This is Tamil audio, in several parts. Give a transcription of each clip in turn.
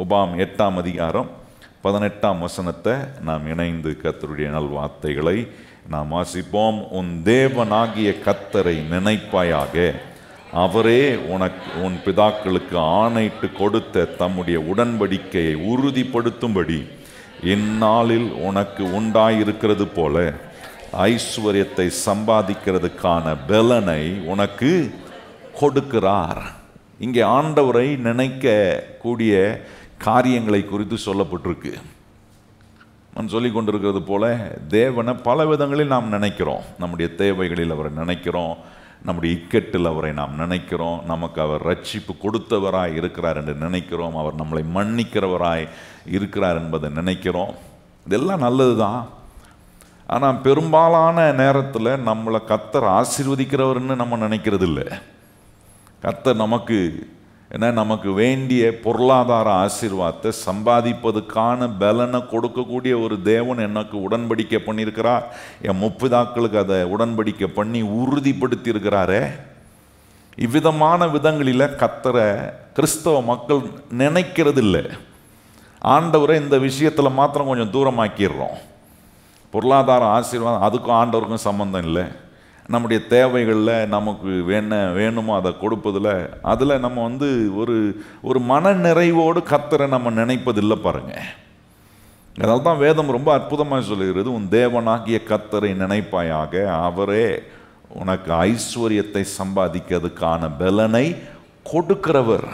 உபாம் 8ஆம் அதிகாரம் 18ஆம் வசனத்தை நாம் இணைந்து கர்த்தருடைய நல்வார்த்தைகளை நாம் வாசிப்போம். உன் தேவனாகிய கர்த்தரை நினைப்பாயாக, அவரே உன் பிதாக்களுக்கு ஆணையிட்டு கொடுத்த தம்முடைய உடன்படிக்கையை உறுதிப்படுத்தும்படி இந்நாளில் உனக்கு உண்டாயிருக்கிறது போல ஐஸ்வர்யத்தை சம்பாதிக்கிறதுக்கான பலனை உனக்கு கொடுக்கிறார். இங்கே ஆண்டவரை நினைக்க கூடிய காரியங்களை குறித்து சொல்லப்பட்டிருக்கு. நான் சொல்லி கொண்டிருக்கிறது போல தேவனை பல விதங்களில் நாம் நினைக்கிறோம். நம்முடைய தேவைகளில் அவரை நினைக்கிறோம், நம்முடைய இக்கட்டில் அவரை நாம் நினைக்கிறோம், நமக்கு அவர் ரட்சிப்பு கொடுத்தவராய் இருக்கிறார் என்று நினைக்கிறோம், அவர் நம்மளை மன்னிக்கிறவராய் இருக்கிறார் என்பதை நினைக்கிறோம். இதெல்லாம் நல்லது தான். ஆனால் பெரும்பாலான நேரத்தில் நம்மளை கர்த்தர் ஆசீர்வதிக்கிறவர்னு நம்ம நினைக்கிறது இல்லை. கர்த்தர் நமக்கு வேண்டிய பொருளாதார ஆசீர்வாதத்தை சம்பாதிப்பதுக்கான பலனை கொடுக்கக்கூடிய ஒரு தேவன் எனக்கு உடன்படிக்கை பண்ணியிருக்கிறார். என் முப்பிதாக்களுக்கு அதை உடன்படிக்கை பண்ணி உறுதிப்படுத்தி இருக்கிறாரே. இவ்விதமான விதங்களில் கர்த்தரை கிறிஸ்தவ மக்கள் நினைக்கிறது இல்லை. ஆண்டவரை இந்த விஷயத்தில் மாத்திரம் கொஞ்சம் தூரமாக்கிடுறோம். பொருளாதார ஆசீர்வாதம் அதுக்கும் ஆண்டவருக்கும் சம்பந்தம் இல்லை. நம்முடைய தேவைகளில் நமக்கு வேணுமோ அதை கொடுப்பதில் அதில் நம்ம ஒரு மன நிறைவோடு கர்த்தரை நம்ம நினைப்பதில்லை பாருங்க. அதனால தான் வேதம் ரொம்ப அற்புதமாக சொல்லுகிறது, உன் தேவனாகிய கர்த்தரை நினைப்பாயாக, அவரே உனக்கு ஐஸ்வர்யத்தை சம்பாதிக்கிறதுக்கான பலனை கொடுக்கிறவர்.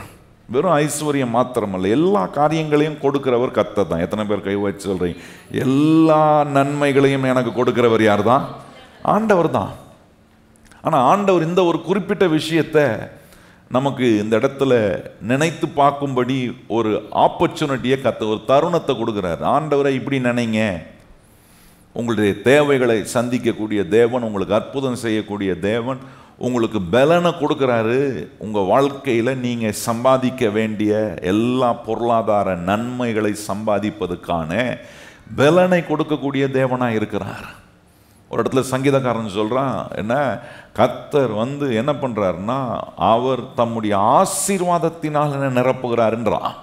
வெறும் ஐஸ்வர்யம் மாத்திரமல்ல, எல்லா காரியங்களையும் கொடுக்கிறவர் கர்த்தர் தான். எத்தனை பேர் கை வச்சு சொல்றீங்க? எல்லா நன்மைகளையும் எனக்கு கொடுக்கிறவர் யார் தான்? ஆண்டவர் தான். ஆனால் ஆண்டவர் இந்த ஒரு குறிப்பிட்ட விஷயத்தை நமக்கு இந்த இடத்துல நினைத்து பார்க்கும்படி ஒரு ஆப்பர்ச்சுனிட்டியை ஒரு தருணத்தை கொடுக்குறார். ஆண்டவரை இப்படி நினைங்க, உங்களுடைய தேவைகளை சந்திக்கக்கூடிய தேவன், உங்களுக்கு அற்புதம் செய்யக்கூடிய தேவன் உங்களுக்கு பலனை கொடுக்குறாரு. உங்கள் வாழ்க்கையில் நீங்கள் சம்பாதிக்க வேண்டிய எல்லா பொருளாதார நன்மைகளை சம்பாதிப்பதுக்கான பலனை கொடுக்கக்கூடிய தேவனாக இருக்கிறார். ஒரு இடத்துல சங்கீதக்காரன் சொல்கிறான், என்ன கர்த்தர் என்ன பண்ணுறாருன்னா அவர் தம்முடைய ஆசீர்வாதத்தினால் என்ன நிரப்புகிறாருன்றான்.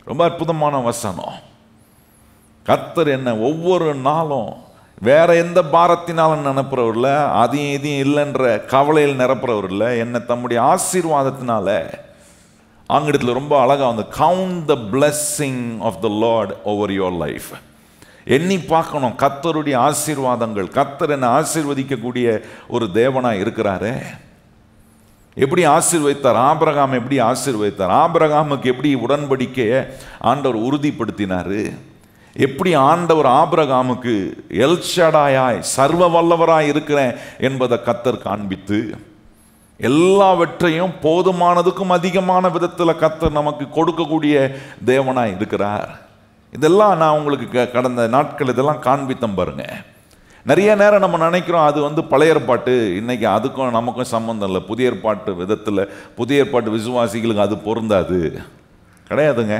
ரொம்ப அற்புதமான வசனம். கர்த்தர் என்ன ஒவ்வொரு நாளும் வேற எந்த பாரத்தினாலும் நிரப்புறவர் இல்லை, அதையும் இதையும் இல்லைன்ற கவலையில் நிரப்புறவர் இல்லை, என்னை தம்முடைய ஆசீர்வாதத்தினால. ஆங்கிலத்தில் ரொம்ப அழகாக count the blessing of the lord over your life. எண்ணி பார்க்கணும் கர்த்தருடைய ஆசீர்வாதங்கள். கர்த்தர் என்னை ஆசீர்வதிக்கக்கூடிய ஒரு தேவனாக இருக்கிறாரே. எப்படி ஆசீர்வதித்தார்? ஆபிரகாம் எப்படி ஆசீர்வதித்தார்? ஆபிரகாமுக்கு எப்படி உடன்படிக்கையை ஆண்டவர் உறுதிப்படுத்தினார்? எப்படி ஆண்டவர் ஆபிரகாமுக்கு எல்ஷடாயாய் சர்வ வல்லவராய் இருக்கிறேன் என்பதை கர்த்தர் காண்பித்து எல்லாவற்றையும் போதுமானதுக்கும் அதிகமான விதத்தில் கர்த்தர் நமக்கு கொடுக்கக்கூடிய தேவனாய் இருக்கிறார். இதெல்லாம் நான் உங்களுக்கு கடந்த நாட்கள் இதெல்லாம் காண்பித்தம் பாருங்க. நிறைய நேரம் நம்ம நினைக்கிறோம் அது பழைய ஏற்பாட்டு, இன்னைக்கு அதுக்கும் நமக்கும் சம்பந்தம் இல்லை. புதிய ஏற்பாட்டு விதத்தில் புதிய ஏற்பாட்டு விசுவாசிகளுக்கு அது பொருந்தாது, கிடையாதுங்க.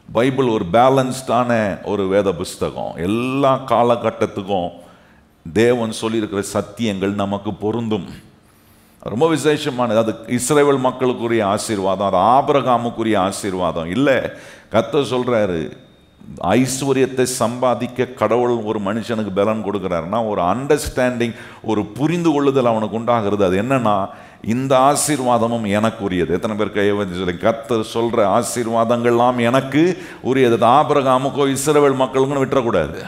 பைபிள் ஒரு பேலன்ஸ்டான ஒரு வேத புஸ்தகம். எல்லா காலகட்டத்துக்கும் தேவன் சொல்லியிருக்கிற சத்தியங்கள் நமக்கு பொருந்தும். ரொம்ப விசேஷமானது. அது இஸ்ரவேல் மக்களுக்குரிய ஆசீர்வாதம், அது ஆபிரகாமுக்குரிய ஆசீர்வாதம் இல்லை. கர்த்தர் சொல்றாரு, ஐஸ்வர்யத்தை சம்பாதிக்க கடவுள் ஒரு மனுஷனுக்கு பலன் கொடுக்குறாருன்னா ஒரு அண்டர்ஸ்டாண்டிங், ஒரு புரிந்து கொள்ளுதல் அவனுக்கு உண்டாகிறது. அது என்னன்னா, இந்த ஆசீர்வாதமும் எனக்கு உரியது. எத்தனை பேர் கையை வந்து சொல்லி கர்த்தர் சொல்ற ஆசீர்வாதங்கள்லாம் எனக்கு உரியது. ஆபிரகாமுக்கோ இஸ்ரவேல் மக்களுக்கும் விட்டுறக்கூடாது,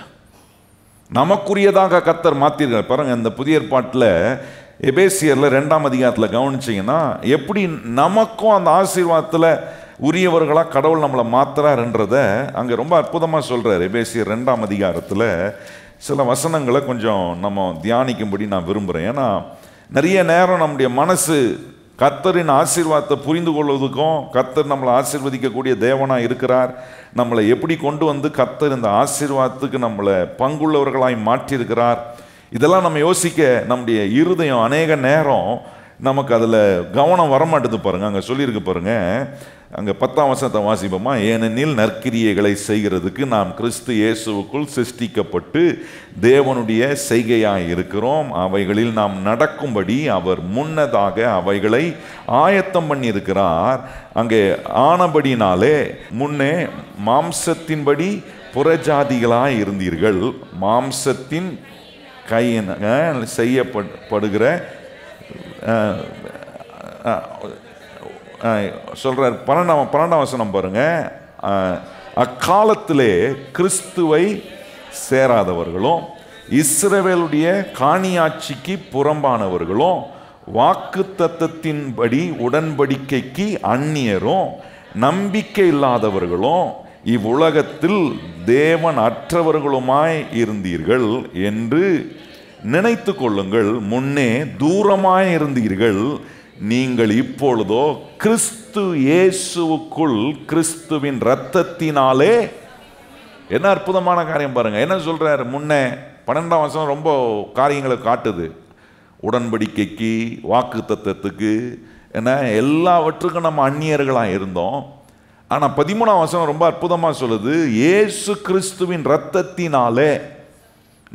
நமக்குரியதாக கர்த்தர் மாத்திருக்கார். பாருங்க, இந்த புதிய ஏற்பாட்டில் எபேசியர்ல 2ஆம் அதிகாரத்தில் கவனிச்சிங்கன்னா எப்படி நமக்கும் அந்த ஆசீர்வாதத்தில் உரியவர்களாக கடவுள் நம்மளை மாத்துறாருன்றத அங்கே ரொம்ப அற்புதமாக சொல்கிறார். எபேசியர் 2ஆம் அதிகாரத்தில் சில வசனங்களை கொஞ்சம் நம்ம தியானிக்கும்படி நான் விரும்புகிறேன். ஏன்னா நிறைய நேரம் நம்முடைய மனசு கர்த்தரின் ஆசீர்வாதத்தை புரிந்து கொள்வதுக்கும், கர்த்தர் நம்மளை ஆசீர்வதிக்கக்கூடிய தேவனாக இருக்கிறார், நம்மளை எப்படி கொண்டு வந்து கர்த்தர் இந்த ஆசீர்வாதத்துக்கு நம்மளை பங்குள்ளவர்களாய் மாற்றியிருக்கிறார், இதெல்லாம் நம்ம யோசிக்க நம்முடைய இருதயம் அநேக நேரம் நமக்கு அதில் கவனம் வரமாட்டேது பாருங்க. அங்கே சொல்லியிருக்கு பாருங்க, அங்கே 10ஆம் வசனத்தை வாசிப்போமா? ஏனெனில் நற்கிரியைகளை செய்கிறதுக்கு நாம் கிறிஸ்து இயேசுவுக்குள் சிருஷ்டிக்கப்பட்டு தேவனுடைய செய்கையாய் இருக்கிறோம். அவைகளில் நாம் நடக்கும்படி அவர் முன்னதாக அவைகளை ஆயத்தம் பண்ணி இருக்கிறார். அங்கே ஆனபடினாலே முன்னே மாம்சத்தின்படி புறஜாதிகளாய் இருந்தீர்கள். மாம்சத்தின் கையினால் செய்யப்படுகிற சொல்றார். 12ஆம் வசனம் பாருங்க. அக்காலத்திலே கிறிஸ்துவை சேராதவர்களும் இஸ்ரவேலுடைய காணியாட்சிக்கு புறம்பானவர்களும் வாக்குத்தத்தத்தின்படி உடன்படிக்கைக்கு அந்நியரும் நம்பிக்கை இல்லாதவர்களும் இவ்வுலகத்தில் தேவன் அற்றவர்களுமாய் இருந்தீர்கள் என்று நினைத்து கொள்ளுங்கள். முன்னே தூரமாய் இருந்தீர்கள், நீங்கள் இப்பொழுதோ கிறிஸ்து இயேசுவுக்குள் கிறிஸ்துவின் இரத்தத்தினாலே. என்ன அற்புதமான காரியம் பாருங்க. என்ன சொல்றாரு? முன்னே 12ஆம் வசனம் ரொம்ப காரியங்களை காட்டுது. உடன்படிக்கைக்கு, வாக்கு தத்தத்துக்கு, என்ன எல்லாவற்றுக்கும் நம்ம அந்நியர்களாக இருந்தோம். ஆனால் 13ஆம் வசனம் ரொம்ப அற்புதமாக சொல்லுது, இயேசு கிறிஸ்துவின் இரத்தத்தினாலே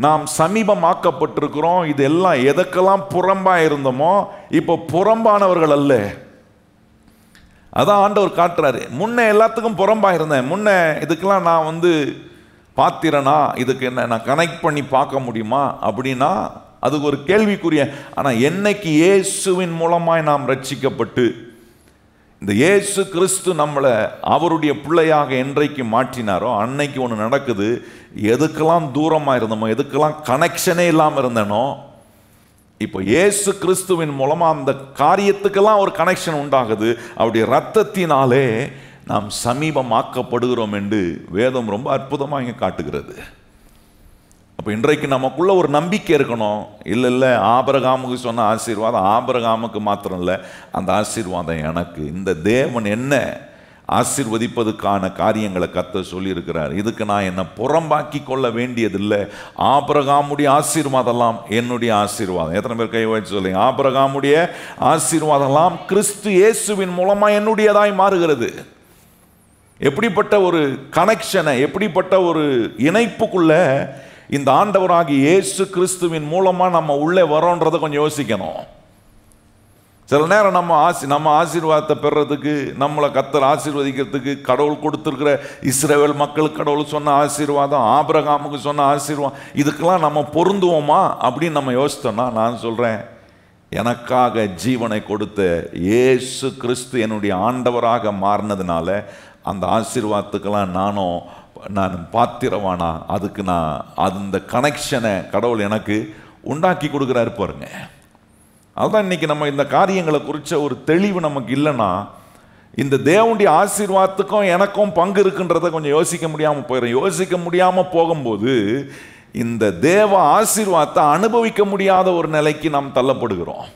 நாம் சமீபமாக்கப்பட்டிருக்கிறோம். இது எல்லாம் எதற்கெல்லாம் புறம்பா இருந்தோமோ இப்போ புறம்பானவர்கள் அல்ல. அதான் ஆண்டவர் காட்டுறாரு. முன்ன எல்லாத்துக்கும் புறம்பா இருந்தேன், முன்ன இதுக்கெல்லாம் நான் பாத்திரனா, இதுக்கு என்ன நான் கனெக்ட் பண்ணி பார்க்க முடியுமா அப்படின்னா அதுக்கு ஒரு கேள்விக்குரிய. ஆனால் என்னைக்கு இயேசுவின் மூலமாய் நாம் ரட்சிக்கப்பட்டு இந்த இயேசு கிறிஸ்து நம்மளை அவருடைய பிள்ளையாக என்றைக்கு மாற்றினாரோ அன்னைக்கு ஒன்று நடக்குது. எதுக்கெல்லாம் தூரமாக இருந்தோமோ, எதுக்கெல்லாம் கனெக்ஷனே இல்லாமல் இருந்தனோ, இப்போ இயேசு கிறிஸ்துவின் மூலமாக அந்த காரியத்துக்கெல்லாம் ஒரு கனெக்ஷன் உண்டாகுது. அவருடைய இரத்தத்தினாலே நாம் சமீபமாக்கப்படுகிறோம் என்று வேதம் ரொம்ப அற்புதமாக இங்கே காட்டுகிறது. அப்போ இன்றைக்கு நமக்குள்ள ஒரு நம்பிக்கை இருக்கணும். இல்லை ஆபிரகாமுக்கு சொன்ன ஆசீர்வாதம் ஆபிரகாமுக்கு மாத்திரம் இல்லை, அந்த ஆசீர்வாதம் எனக்கு. இந்த தேவன் என்ன ஆசீர்வதிப்பதுக்கான காரியங்களை கர்த்தர் சொல்லியிருக்கிறார். இதுக்கு நான் என்னை புறம்பாக்கி கொள்ள வேண்டியதில்லை. ஆபிரகாமுடைய ஆசீர்வாதம்லாம் என்னுடைய ஆசீர்வாதம். எத்தனை பேர் கை வச்சு சொல்லுங்க? ஆபிரகாமுடைய ஆசீர்வாதம்லாம் கிறிஸ்து இயேசுவின் மூலமாக என்னுடையதாய் மாறுகிறது. எப்படிப்பட்ட ஒரு கனெக்ஷனை, எப்படிப்பட்ட ஒரு இணைப்புக்குள்ள இந்த ஆண்டவராகி இயேசு கிறிஸ்துவின் மூலமா நம்ம உள்ளே வரோன்றதை கொஞ்சம் யோசிக்கணும். சில நேரம் நம்ம ஆசீர்வாதத்தை பெறறதுக்கு, நம்மளை கர்த்தர் ஆசீர்வதிக்கிறதுக்கு கடவுள் கொடுத்துருக்கிற இஸ்ரவேல் மக்களுக்கு கடவுள் சொன்ன ஆசீர்வாதம், ஆபிரகாமுக்கு சொன்ன ஆசீர்வாதம், இதுக்கெல்லாம் நம்ம பொருந்துவோமா அப்படின்னு நம்ம யோசித்தோம்னா, நான் சொல்றேன், எனக்காக ஜீவனை கொடுத்த இயேசு கிறிஸ்து என்னுடைய ஆண்டவராக மாறினதுனால அந்த ஆசீர்வாதத்துக்கெல்லாம் நான் பாத்திரவானா, அதுக்கு நான் அந்த கனெக்ஷனை கடவுள் எனக்கு உண்டாக்கி கொடுக்குறாரு பாருங்க. அதுதான் இன்னைக்கு நம்ம இந்த காரியங்களை குறித்த ஒரு தெளிவு நமக்கு இல்லைன்னா, இந்த தேவனுடைய ஆசீர்வாதத்துக்கும் எனக்கும் பங்கு இருக்குன்றதை கொஞ்சம் யோசிக்க முடியாமல் போயிடும். யோசிக்க முடியாமல் போகும்போது இந்த தேவ ஆசீர்வாதத்தை அனுபவிக்க முடியாத ஒரு நிலைக்கு நாம் தள்ளப்படுகிறோம்.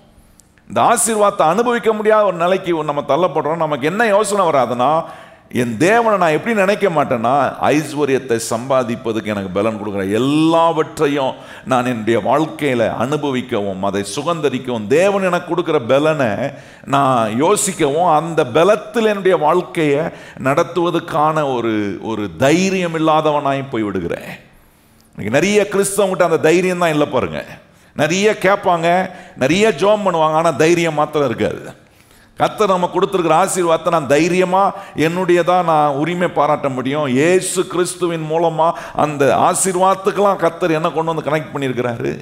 இந்த ஆசீர்வாதத்தை அனுபவிக்க முடியாத ஒரு நிலைக்கு நம்ம தள்ளப்படுறோம். நமக்கு என்ன யோசனை வராதுன்னா, என் தேவனை நான் எப்படி நினைக்க மாட்டேன்னா, ஐஸ்வர்யத்தை சம்பாதிப்பதுக்கு எனக்கு பலன் கொடுக்குற எல்லாவற்றையும் நான் என்னுடைய வாழ்க்கையில் அனுபவிக்கவும் அதை சுகந்தரிக்கவும் தேவன் எனக்கு கொடுக்குற பலனை நான் யோசிக்கவும், அந்த பலத்தில் என்னுடைய வாழ்க்கையை நடத்துவதற்கான ஒரு தைரியம் இல்லாதவனாய் போய்விடுகிறேன். நிறைய கிறிஸ்தவங்கிட்ட அந்த தைரியம் தான் இல்லை பாருங்க. நிறைய கேட்பாங்க, நிறைய ஜோம் பண்ணுவாங்க, ஆனால் தைரியம் மாத்திரம் இருக்காது. கர்த்தர் நம்ம கொடுத்துருக்கிற ஆசீர்வாதத்தை நான் தைரியமாக என்னுடையதாக நான் உரிமை பாராட்ட முடியும். இயேசு கிறிஸ்துவின் மூலமாக அந்த ஆசீர்வாதத்துக்கெல்லாம் கர்த்தர் என்ன கொண்டு வந்து கனெக்ட் பண்ணியிருக்கிறாரு.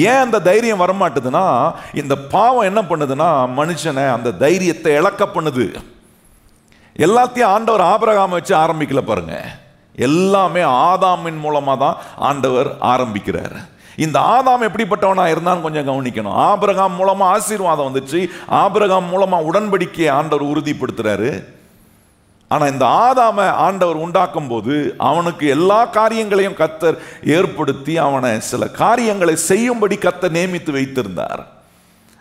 ஏன் அந்த தைரியம் வரமாட்டுதுன்னா, இந்த பாவம் என்ன பண்ணுதுன்னா மனுஷனை அந்த தைரியத்தை இழக்க பண்ணுது. எல்லாத்தையும் ஆண்டவர் ஆபிரகாமை வச்சு ஆரம்பிக்கல பாருங்க, எல்லாமே ஆதாமின் மூலமாக தான் ஆண்டவர் ஆரம்பிக்கிறார். இந்த ஆதாம் எப்படிப்பட்டவனா இருந்தான்னு கொஞ்சம் கவனிக்கணும். ஆபிரகாம் மூலமா ஆசீர்வாதம் வந்துச்சு, ஆபிரகாம் மூலமா உடன்படிக்கையை ஆண்டவர் உறுதிப்படுத்துறாரு. ஆனா இந்த ஆதாமை ஆண்டவர் உண்டாக்கும் போது அவனுக்கு எல்லா காரியங்களையும் கர்த்தர் ஏற்படுத்தி அவனை சில காரியங்களை செய்யும்படி கர்த்தர் நியமித்து வைத்திருந்தார்.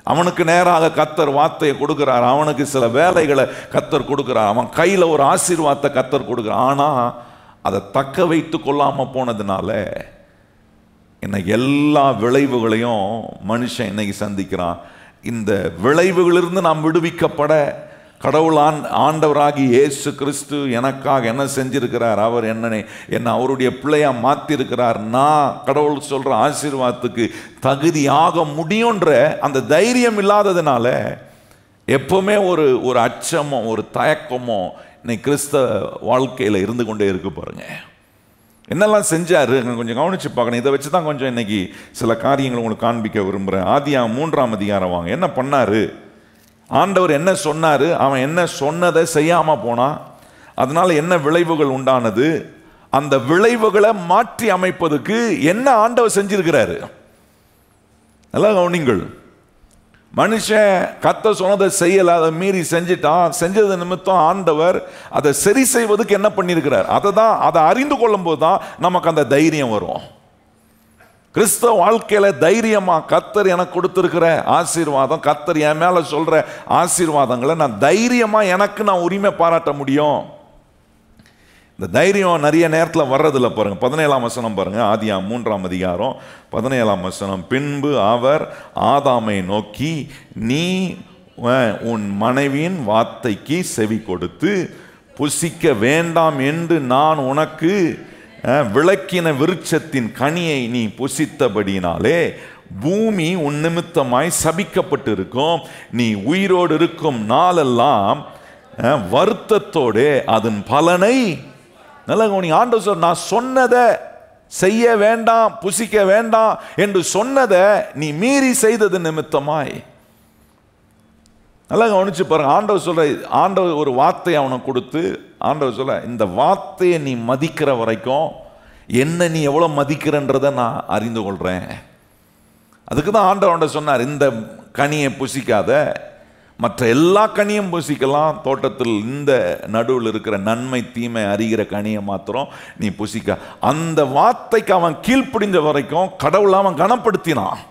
அவனுக்கு நேராக கர்த்தர் வார்த்தையை கொடுக்கிறார், அவனுக்கு சில வேலைகளை கர்த்தர் கொடுக்கிறார், அவன் கையில ஒரு ஆசீர்வாதத்தை கர்த்தர் கொடுக்கிறார். ஆனா அதை தக்க வைத்து கொள்ளாம போனதுனால இன்னைக்கு எல்லா விளைவுகளையும் மனுஷன் இன்னைக்கு சந்திக்கிறான். இந்த விளைவுகளிலிருந்து நாம் விடுவிக்கப்பட கடவுள் ஆண்டவராகி இயேசு கிறிஸ்து எனக்காக என்ன செஞ்சிருக்கிறார், அவர் என்னை அவருடைய பிள்ளையா மாற்றிருக்கிறார், நான் கடவுள் சொல்ற ஆசீர்வாதத்துக்கு தகுதியாக முடியுன்ற அந்த தைரியம் இல்லாததுனால எப்பவுமே ஒரு அச்சமோ ஒரு தயக்கமோ இன்னைக்கு கிறிஸ்தவ வாழ்க்கையில் இருந்து கொண்டே இருக்கு. பாருங்க என்னெல்லாம் செஞ்சாரு கொஞ்சம் கவனிச்சு பார்க்கணும். இதை வச்சு தான் கொஞ்சம் இன்னைக்கு சில காரியங்கள் உங்களுக்கு காண்பிக்க விரும்புகிறேன். ஆதியாகமம் 3ஆம் அதிகாரம் வாங்க. என்ன பண்ணாரு ஆண்டவர், என்ன சொன்னாரு, அவன் என்ன சொன்னதை செய்யாம போனான், அதனால என்ன விளைவுகள் உண்டானது, அந்த விளைவுகளை மாற்றி அமைப்பதுக்கு என்ன ஆண்டவர் செஞ்சிருக்கிறாரு. நல்லா கவனிங்கள். மனுஷன் கர்த்தர் சொன்னதை செய்யல, அதை மீறி செஞ்சிட்டான். செஞ்சது நிமித்தம் ஆண்டவர் அதை சரி செய்வதுக்கு என்ன பண்ணியிருக்கிறார், அதை அறிந்து கொள்ளும் போது தான் நமக்கு அந்த தைரியம் வரும். கிறிஸ்தவ வாழ்க்கையில தைரியமா கர்த்தர் எனக்கு கொடுத்திருக்கிற ஆசீர்வாதம், கர்த்தர் என் மேல சொல்ற ஆசீர்வாதங்களை நான் தைரியமா நான் உரிமை பாராட்ட முடியும். இந்த தைரியம் நிறைய நேரத்தில் வர்றதில்ல. பாருங்க 17ஆம் வசனம் பாருங்க. ஆதியாகமம் 3ஆம் அதிகாரம் 17ஆம் வசனம். பின்பு அவர் ஆதாமை நோக்கி, நீ உன் மனைவியின் வார்த்தைக்கு செவி கொடுத்து புசிக்க வேண்டாம் என்று நான் உனக்கு விளக்கின விருட்சத்தின் கனியை நீ புசித்தபடினாலே பூமி உன் நிமித்தமாய் சபிக்கப்பட்டு இருக்கும். நீ உயிரோடு இருக்கும் நாளெல்லாம் வருத்தத்தோடு அதன் பலனை நல்ல ஆண்டவர் சொல்ற, நான் சொன்னதை செய்ய வேண்டாம் புசிக்க வேண்டாம் என்று சொன்னதை நீ மீறி செய்தது நிமித்தமாய். நல்லா கவனிச்சு பாருங்க. ஆண்டவர் ஒரு வார்த்தையை அவனுக்கு கொடுத்து ஆண்டவர் சொல்ல, இந்த வார்த்தையை நீ மதிக்கிற வரைக்கும் என்ன நீ எவ்வளவு மதிக்கிறன்றதை நான் அறிந்து கொள்றேன். அதுக்கு தான் ஆண்டவர் சொன்னார், இந்த கனியை புசிக்காத, மற்ற எல்லா கனியும் புசிக்கலாம், தோட்டத்தில் இந்த நடுவில் இருக்கிற நன்மை தீமை அறிகிற கனியை மாத்திரம் நீ புசிக்க. அந்த வார்த்தைக்கு அவன் கீழ்ப்படிஞ்ச வரைக்கும் கடவுள் அவன் கனப்படுத்தினான்.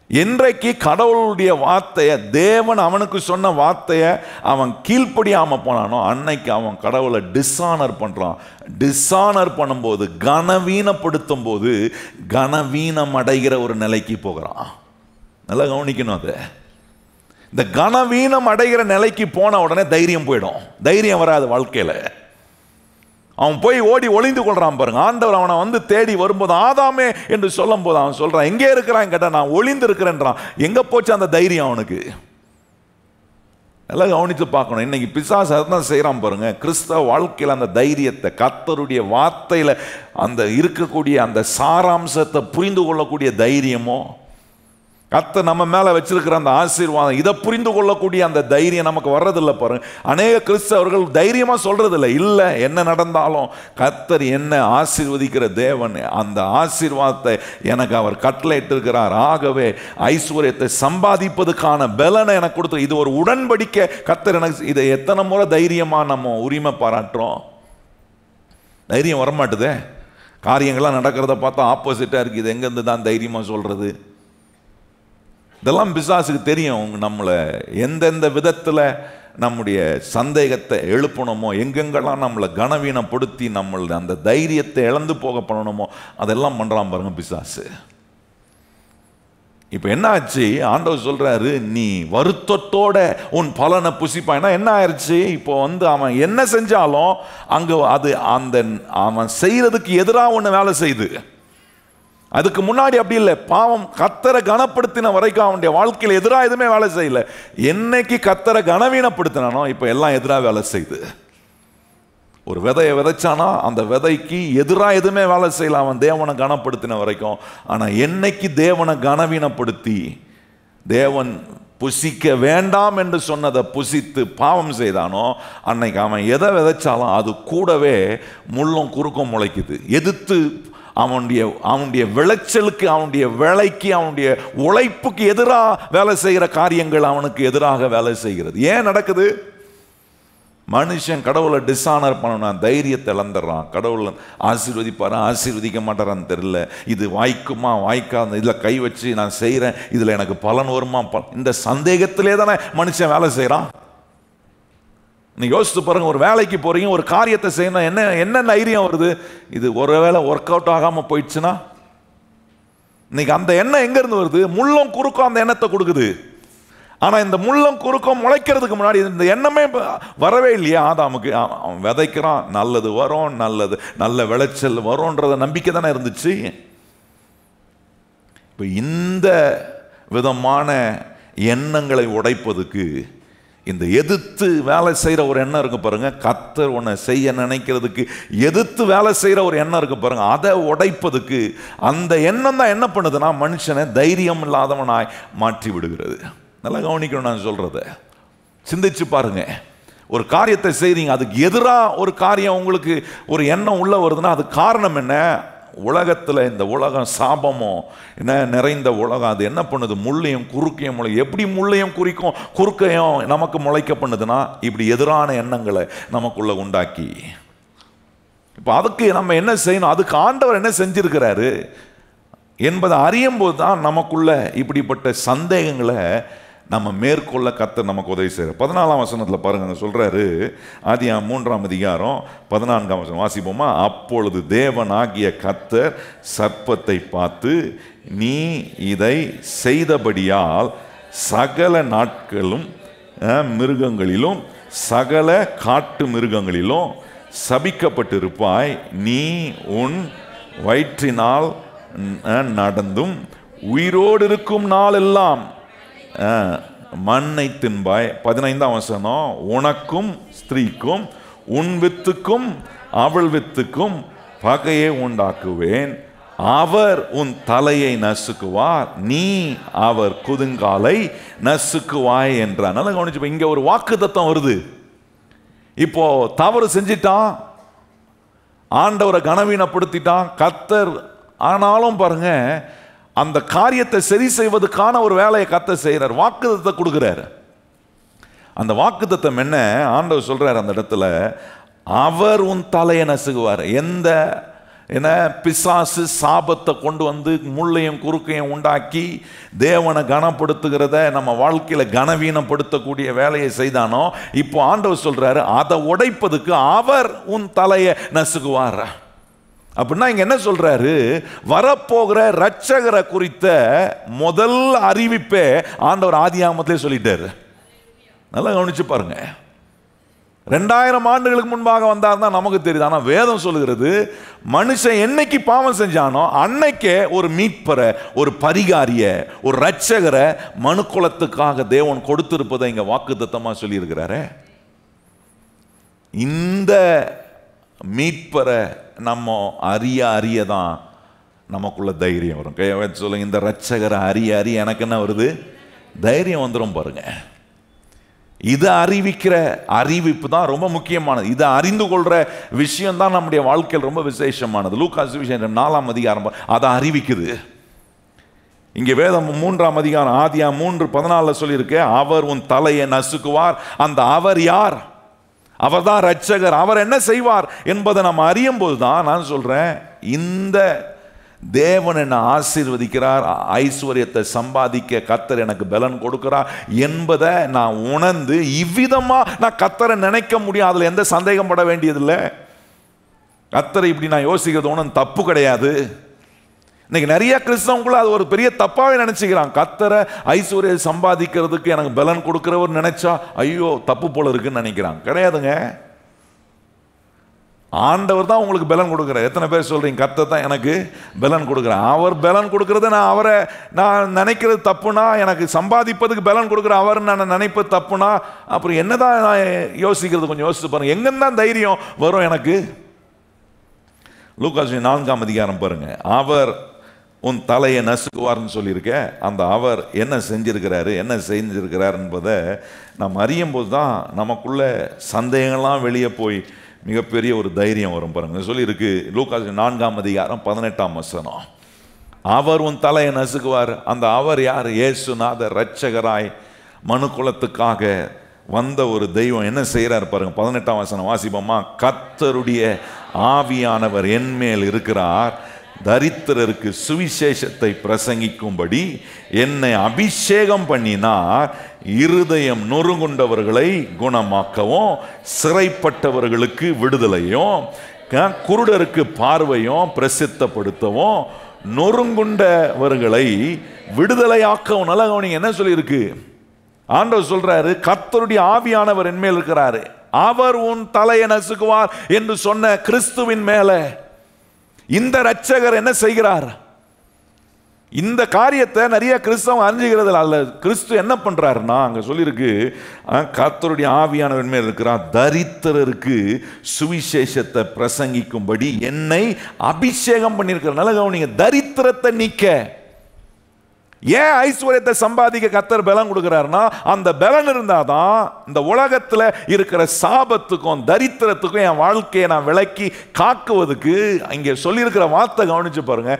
என்றைக்கு கடவுளுடைய வார்த்தையை, தேவன் அவனுக்கு சொன்ன வார்த்தையை அவன் கீழ்ப்படியாம போனானோ அன்னைக்கு அவன் கடவுளை டிஸ்ஆனர் பண்றான். டிஸ்ஆனர் பண்ணும்போது, கனவீனப்படுத்தும் போது கனவீனம் அடைகிற ஒரு நிலைக்கு போகிறான். நல்லா கவனிக்கணும். அது இந்த கனவீனம் அடைகிற நிலைக்கு போன உடனே தைரியம் போயிடும். தைரியம் வராது வாழ்க்கையில. அவன் போய் ஓடி ஒளிந்து கொள்றான் பாருங்க. ஆண்டவர் அவனை தேடி வரும்போது, ஆதாமே என்று சொல்லும் போது அவன் சொல்றான், எங்கே இருக்கிறான் கேட்டா, நான் ஒளிந்து இருக்கிறேன்றான். எங்க போச்சு அந்த தைரியம் அவனுக்கு? எல்லாம் கவனித்து பார்க்கணும். இன்னைக்கு பிசாசு அதான் செய்யறான் பாருங்க. கிறிஸ்தவ வாழ்க்கையில் அந்த தைரியத்தை, கர்த்தருடைய வார்த்தையில அந்த இருக்கக்கூடிய அந்த சாராம்சத்தை புரிந்து கொள்ளக்கூடிய தைரியமோ, கர்த்தர் நம்ம மேல வச்சிருக்கிற அந்த ஆசீர்வாதம், இதை புரிந்து கொள்ளக்கூடிய அந்த தைரியம் நமக்கு வர்றதில்லை பாருங்க. அநேக கிறிஸ்தவர்கள் தைரியமா சொல்றதில்லை. இல்லை, என்ன நடந்தாலும் கர்த்தர் என்ன ஆசீர்வதிக்கிற தேவன், அந்த ஆசீர்வாதத்தை எனக்கு அவர் கட்டளையிட்டு இருக்கிறார். ஆகவே ஐஸ்வர்யத்தை சம்பாதிப்பதுக்கான பலனை எனக்கு கொடுத்து, இது ஒரு உடன்படிக்கை. கர்த்தர் எனக்கு இதை எத்தனை முறை தைரியமா நம்ம உரிமை பாராட்டுறோம். தைரியம் வரமாட்டுதே. காரியங்கள்லாம் நடக்கிறத பார்த்தா ஆப்போசிட்டா இருக்கு. இது எங்கேருந்து தான் தைரியமா சொல்றது? இதெல்லாம் பிசாசுக்கு தெரியும். நம்மளை எந்தெந்த விதத்தில் நம்முடைய சந்தேகத்தை எழுப்பணுமோ, எங்கெங்கெல்லாம் நம்மளை கனவீனப்படுத்தி நம்மள அந்த தைரியத்தை இழந்து போக பண்ணணுமோ அதெல்லாம் பண்றான் பாருங்க பிசாசு. இப்ப என்ன ஆச்சு? ஆண்டவர் சொல்றாரு, நீ வருத்தத்தோட உன் பலனை புசிப்பாய்னா என்ன ஆயிடுச்சு? இப்போ அவன் என்ன செஞ்சாலும் அங்க அது அவன் செய்யறதுக்கு எதிராக ஒன்று வேலை செய்யுது. அதுக்கு முன்னாடி அப்படி இல்லை. பாவம் கர்த்தரை கனப்படுத்தின வரைக்கும் அவனுடைய வாழ்க்கையில் எதிராக எதுவுமே வேலை செய்யல. என்னைக்கு கர்த்தரை கனவீனப்படுத்தினானோ இப்ப எல்லாம் எதிராக வேலை செய்யுது. ஒரு விதையை விதைச்சானா அந்த விதைக்கு எதிராக எதுவுமே வேலை செய்யல அவன் தேவனை கனப்படுத்தின வரைக்கும். ஆனா என்னைக்கு தேவனை கனவீனப்படுத்தி தேவன் புசிக்க வேண்டாம் என்று சொன்னதை புசித்து பாவம் செய்தானோ அன்னைக்கு அவன் எதை விதைச்சாலும் அது கூடவே முள்ளும் குறுக்கும் முளைக்குது. எதிர்த்து அவனுடைய விளைச்சலுக்கு, அவனுடைய விலைக்கு, அவனுடைய உழைப்புக்கு எதிராக வேலை செய்கிற காரியங்கள் அவனுக்கு எதிராக வேலை செய்கிறது. ஏன் நடக்குது? மனுஷன் கடவுளை டிஸ்ஆனர் பண்ணணும், தைரியத்தை இழந்துடுறான். கடவுள் ஆசீர்வதிப்பாரா ஆசீர்வதிக்க மாட்டாரான்னு தெரியல. இது வாய்க்குமா வாய்க்காது, இதில் கை வச்சு நான் செய்கிறேன், இதில் எனக்கு பலன் வருமா, இந்த சந்தேகத்திலே தானே மனுஷன் வேலை செய்கிறான். நீ யோசித்து பாருங்க. ஒரு வேலைக்கு போறீங்க, ஒரு காரியத்தை செய்யணும், என்ன தைரியம் வருது? இது ஒருவேளை ஒர்க் அவுட் ஆகாம போயிடுச்சுன்னா இன்னைக்கு அந்த எண்ணம் எங்க இருந்து வருது? முள்ளும் குறுக்கும் அந்த எண்ணத்தை கொடுக்குது. ஆனா இந்த முள்ளும் குறுக்கும் முளைக்கிறதுக்கு முன்னாடி இந்த எண்ணமே வரவே இல்லையா ஆதாமுக்கு. அவன் விதைக்கிறான், நல்லது வரும், நல்ல விளைச்சல் வரும்ன்றத நம்பிக்கை தானே இருந்துச்சு. இப்ப இந்த விதமான எண்ணங்களை உடைப்பதுக்கு இந்த எதிர்த்து வேலை செய்கிற ஒரு எண்ணம் இருக்கு பாருங்க. கர்த்தர் உன்னை செய்ய நினைக்கிறதுக்கு எதிர்த்து வேலை செய்கிற ஒரு எண்ணம் இருக்கு பாருங்க. அதை உடைப்பதுக்கு அந்த எண்ணம் தான் என்ன பண்ணுதுன்னா மனுஷனை தைரியம் இல்லாதவனாய் மாற்றி விடுகிறது. நல்லா கவனிக்கணும் நான் சொல்றத, சிந்திச்சு பாருங்க. ஒரு காரியத்தை செய்றீங்க, அதுக்கு எதிராக ஒரு காரியம் உங்களுக்கு ஒரு எண்ணம் உள்ள வருதுன்னா அது காரணம் என்ன? உலகத்தில் இந்த உலகம் சாபமோ என்ன நிறைந்த உலகம், அது என்ன பண்ணுது? முள்ளையும் குறுக்கையும் முளை. எப்படி முள்ளையும் குறுக்கையும் நமக்கு முளைக்க பண்ணுதுன்னா இப்படி எதிரான எண்ணங்களை நமக்குள்ள உண்டாக்கி. இப்போ அதுக்கு நம்ம என்ன செய்யணும்? அதுக்கு ஆண்டவர் என்ன செஞ்சிருக்கிறாரு என்பதை அறியும் போது தான் நமக்குள்ள இப்படிப்பட்ட சந்தேகங்களை நம்ம மேற்கொள்ள கர்த்தர் நமக்கு உதவி செய்கிறார். 14ஆம் வசனத்தில் பாருங்க சொல்றாரு, ஆதியாகமம் 3ஆம் அதிகாரம் 14ஆம் வசனம் வாசிப்போமா? அப்பொழுது தேவனாகிய கர்த்தர் சர்ப்பத்தை பார்த்து, நீ இதை செய்தபடியால் சகல நாட்களும் மிருகங்களிலும் சகல காட்டு மிருகங்களிலும் சபிக்கப்பட்டிருப்பாய். நீ உன் வயிற்றினால் நடந்தும் உயிரோடு இருக்கும் நாளெல்லாம் மண்ணை தின்பாய். 15ஆம் வசனம், உனக்கும் ஸ்திரீக்கும் உன் வித்துக்கும் அவள் வித்துக்கும் பகையை உண்டாக்குவேன். அவர் உன் தலையை நசுக்குவார், நீ அவர் குதுங்காலை நசுக்குவாய் என்றார். நல்லா கவனிச்சு, இங்க ஒரு வாக்குத்தத்தம் வருது. இப்போ தவறு செஞ்சிட்டான், ஆண்டவரை கனவீனப்படுத்திட்டான் கர்த்தர். ஆனாலும் பாருங்க, அந்த காரியத்தை சரி செய்வதற்கான ஒரு வேலையை கர்த்தர் செய்கிறார், வாக்குத்தத்தத்தை கொடுக்கிறார். அந்த வாக்குத்தத்தம் என்ன? ஆண்டவர் சொல்றார் அந்த இடத்துல, அவர் உன் தலையை நசுக்குவார். எந்த பிசாசு சாபத்தை கொண்டு வந்து முள்ளையும் குறுக்கையும் உண்டாக்கி தேவனை கனப்படுத்துகிறத நம்ம வாழ்க்கையில கனவீனப்படுத்தக்கூடிய வேலையை செய்தானோ, இப்போ ஆண்டவர் சொல்றாரு அதை உடைப்பதுக்கு அவர் உன் தலையை நசுக்குவார். அப்படின்னா இங்க என்ன சொல்றாரு? வரப்போகிற ரட்சகரை குறித்த முதல் அறிவிப்பே ஆண்டவர் ஆதியாகமத்திலே சொல்லிட்டாரு. நல்லா கவனிச்சு பாருங்க. 2000 ஆண்டுகளுக்கு முன்பாக வந்தார் தான் நமக்கு தெரியுது. ஆனால் வேதம் சொல்லுகிறது, மனுஷன் என்னைக்கு பாவம் செஞ்சானோ அன்னைக்கே ஒரு மீட்பரை, ஒரு பரிகாரிய, ஒரு ரட்சகரை மனுக்குலத்துக்காக தேவன் கொடுத்திருப்பதை இங்க வாக்குத்தத்தமா சொல்லி இருக்கிறாரு. இந்த மீட்பரை நம்ம அறியதான் நமக்குள்ள தைரியம் வரும். சொல்லுங்க, இந்த ரட்சகரை அறிய எனக்கு என்ன வருது? தைரியம் வந்துடும் பாருங்க. இதை அறிவிக்கிற அறிவிப்பு தான் ரொம்ப முக்கியமானது. இதை அறிந்து கொள்ற விஷயம் தான் நம்முடைய வாழ்க்கையில் ரொம்ப விசேஷமானது. லூக்கா சுவிசேஷம் 4ஆம் அதிகாரம் அதை அறிவிக்குது. இங்கே வேதம் 3ஆம் அதிகாரம் ஆதியாகமம் 3:14 சொல்லியிருக்க, அவர் உன் தலையை நசுக்குவார். அந்த அவர் யார்? அவர் தான் ரட்சகர். அவர் என்ன செய்வார் என்பதை நம்ம அறியும் போது தான் நான் சொல்றேன், இந்த தேவன் என்னை ஆசீர்வதிக்கிறார், ஐஸ்வர்யத்தை சம்பாதிக்க கர்த்தர் எனக்கு பலன் கொடுக்கிறார் என்பதை நான் உணர்ந்து இவ்விதமா நான் கர்த்தரை நினைக்க முடியும். அதுல எந்த சந்தேகம் பட வேண்டியதில்லை. கர்த்தரை இப்படி நான் யோசிக்கிறது ஒன்றும் தப்பு கிடையாது. இன்னைக்கு நிறைய கிறிஸ்தவங்களும் அது ஒரு பெரிய தப்பாவே நினைச்சுக்கிறான். கர்த்தரை ஐஸ்வர்யம் சம்பாதிக்கிறதுக்கு எனக்கு பலன் கொடுக்கிறவர் நினைச்சா ஐயோ தப்பு போல இருக்குன்னு நினைக்கிறான். கிடையாதுங்க, ஆண்டவர் தான் உங்களுக்கு பலன் கொடுக்குறார். எத்தனை பேர் சொல்றீங்க கர்த்தர் தான் எனக்கு பலன் கொடுக்குறார்? அவர் பலன் கொடுக்கறத நான் நினைக்கிறது தப்புனா, எனக்கு சம்பாதிப்பதுக்கு பலன் கொடுக்குற அவர் நான் நினைப்பது தப்புனா, அப்புறம் என்னதான் நான் யோசிக்கிறது? கொஞ்சம் யோசிச்சு பாருங்க, எங்கன்னு தான் தைரியம் வரும் எனக்கு? லூக்கா 4ஆம் அதிகாரம் பாருங்க, அவர் உன் தலையை நசுக்குவார்னு சொல்லியிருக்க. அந்த அவர் என்ன செஞ்சிருக்கிறார் என்பதை நாம் அறியும் போது தான் நமக்குள்ள சந்தேகங்கள்லாம் வெளியே போய் மிகப்பெரிய ஒரு தைரியம் வரும் பாருங்க. சொல்லியிருக்கு லூக்கா 4ஆம் அதிகாரம் 18ஆம் வசனம், அவர் உன் தலையை நசுக்குவார். அந்த அவர் யார்? இயேசுநாதர், இரட்சகராய் மனுக்குலத்துக்காக வந்த ஒரு தெய்வம் என்ன செய்யறார் பாருங்க. 18ஆம் வசனம் வாசிப்போமா? கர்த்தருடைய ஆவியானவர் என்மேல் இருக்கிறார், தரித்திரருக்கு சுவிசேஷத்தை பிரசங்கிக்கும்படி என்னை அபிஷேகம் பண்ணினார், இருதயம் நொறுங்குண்டவர்களை குணமாக்கவும், சிறைப்பட்டவர்களுக்கு விடுதலையும், குருடருக்கு பார்வையும் பிரசித்தப்படுத்தவும், நொறுங்குண்டவர்களை விடுதலையாக்கவும். நல்ல கவனிங்க, என்ன சொல்லி இருக்கு? ஆண்டவர் சொல்றாரு, கர்த்தருடைய ஆவியானவர் என் மேல் இருக்கிறாரு, அவர் உன் தலையை நசுக்குவார் என்று சொன்ன கிறிஸ்துவின் மேல இந்த இரட்சகர் என்ன செய்கிறார்? இந்த காரியத்தை நிறைய கிறிஸ்தவம் அறிஞ்சுகிறது அல்ல. கிறிஸ்து என்ன பண்றாருன்னா, அங்க சொல்லியிருக்கு, கர்த்தருடைய ஆவியானவர் மேல் இருக்கிறார், தரித்திரருக்கு சுவிசேஷத்தை பிரசங்கிக்கும்படி என்னை அபிஷேகம் பண்ணியிருக்கிறார். நல்ல கவனிங்க, தரித்திரத்தை நீக்க. ஏன் ஐஸ்வர்யத்தை சம்பாதிக்க கர்த்தர் பலன் கொடுக்கிறாருன்னா, அந்த பலன் இருந்தாதான் இந்த உலகத்தில் இருக்கிற சாபத்துக்கும் தரித்திரத்துக்கும் என் வாழ்க்கையை நான் விலக்கி காக்குவதுக்கு. இங்கே சொல்லியிருக்கிற வார்த்தை கவனிச்சு பாருங்க,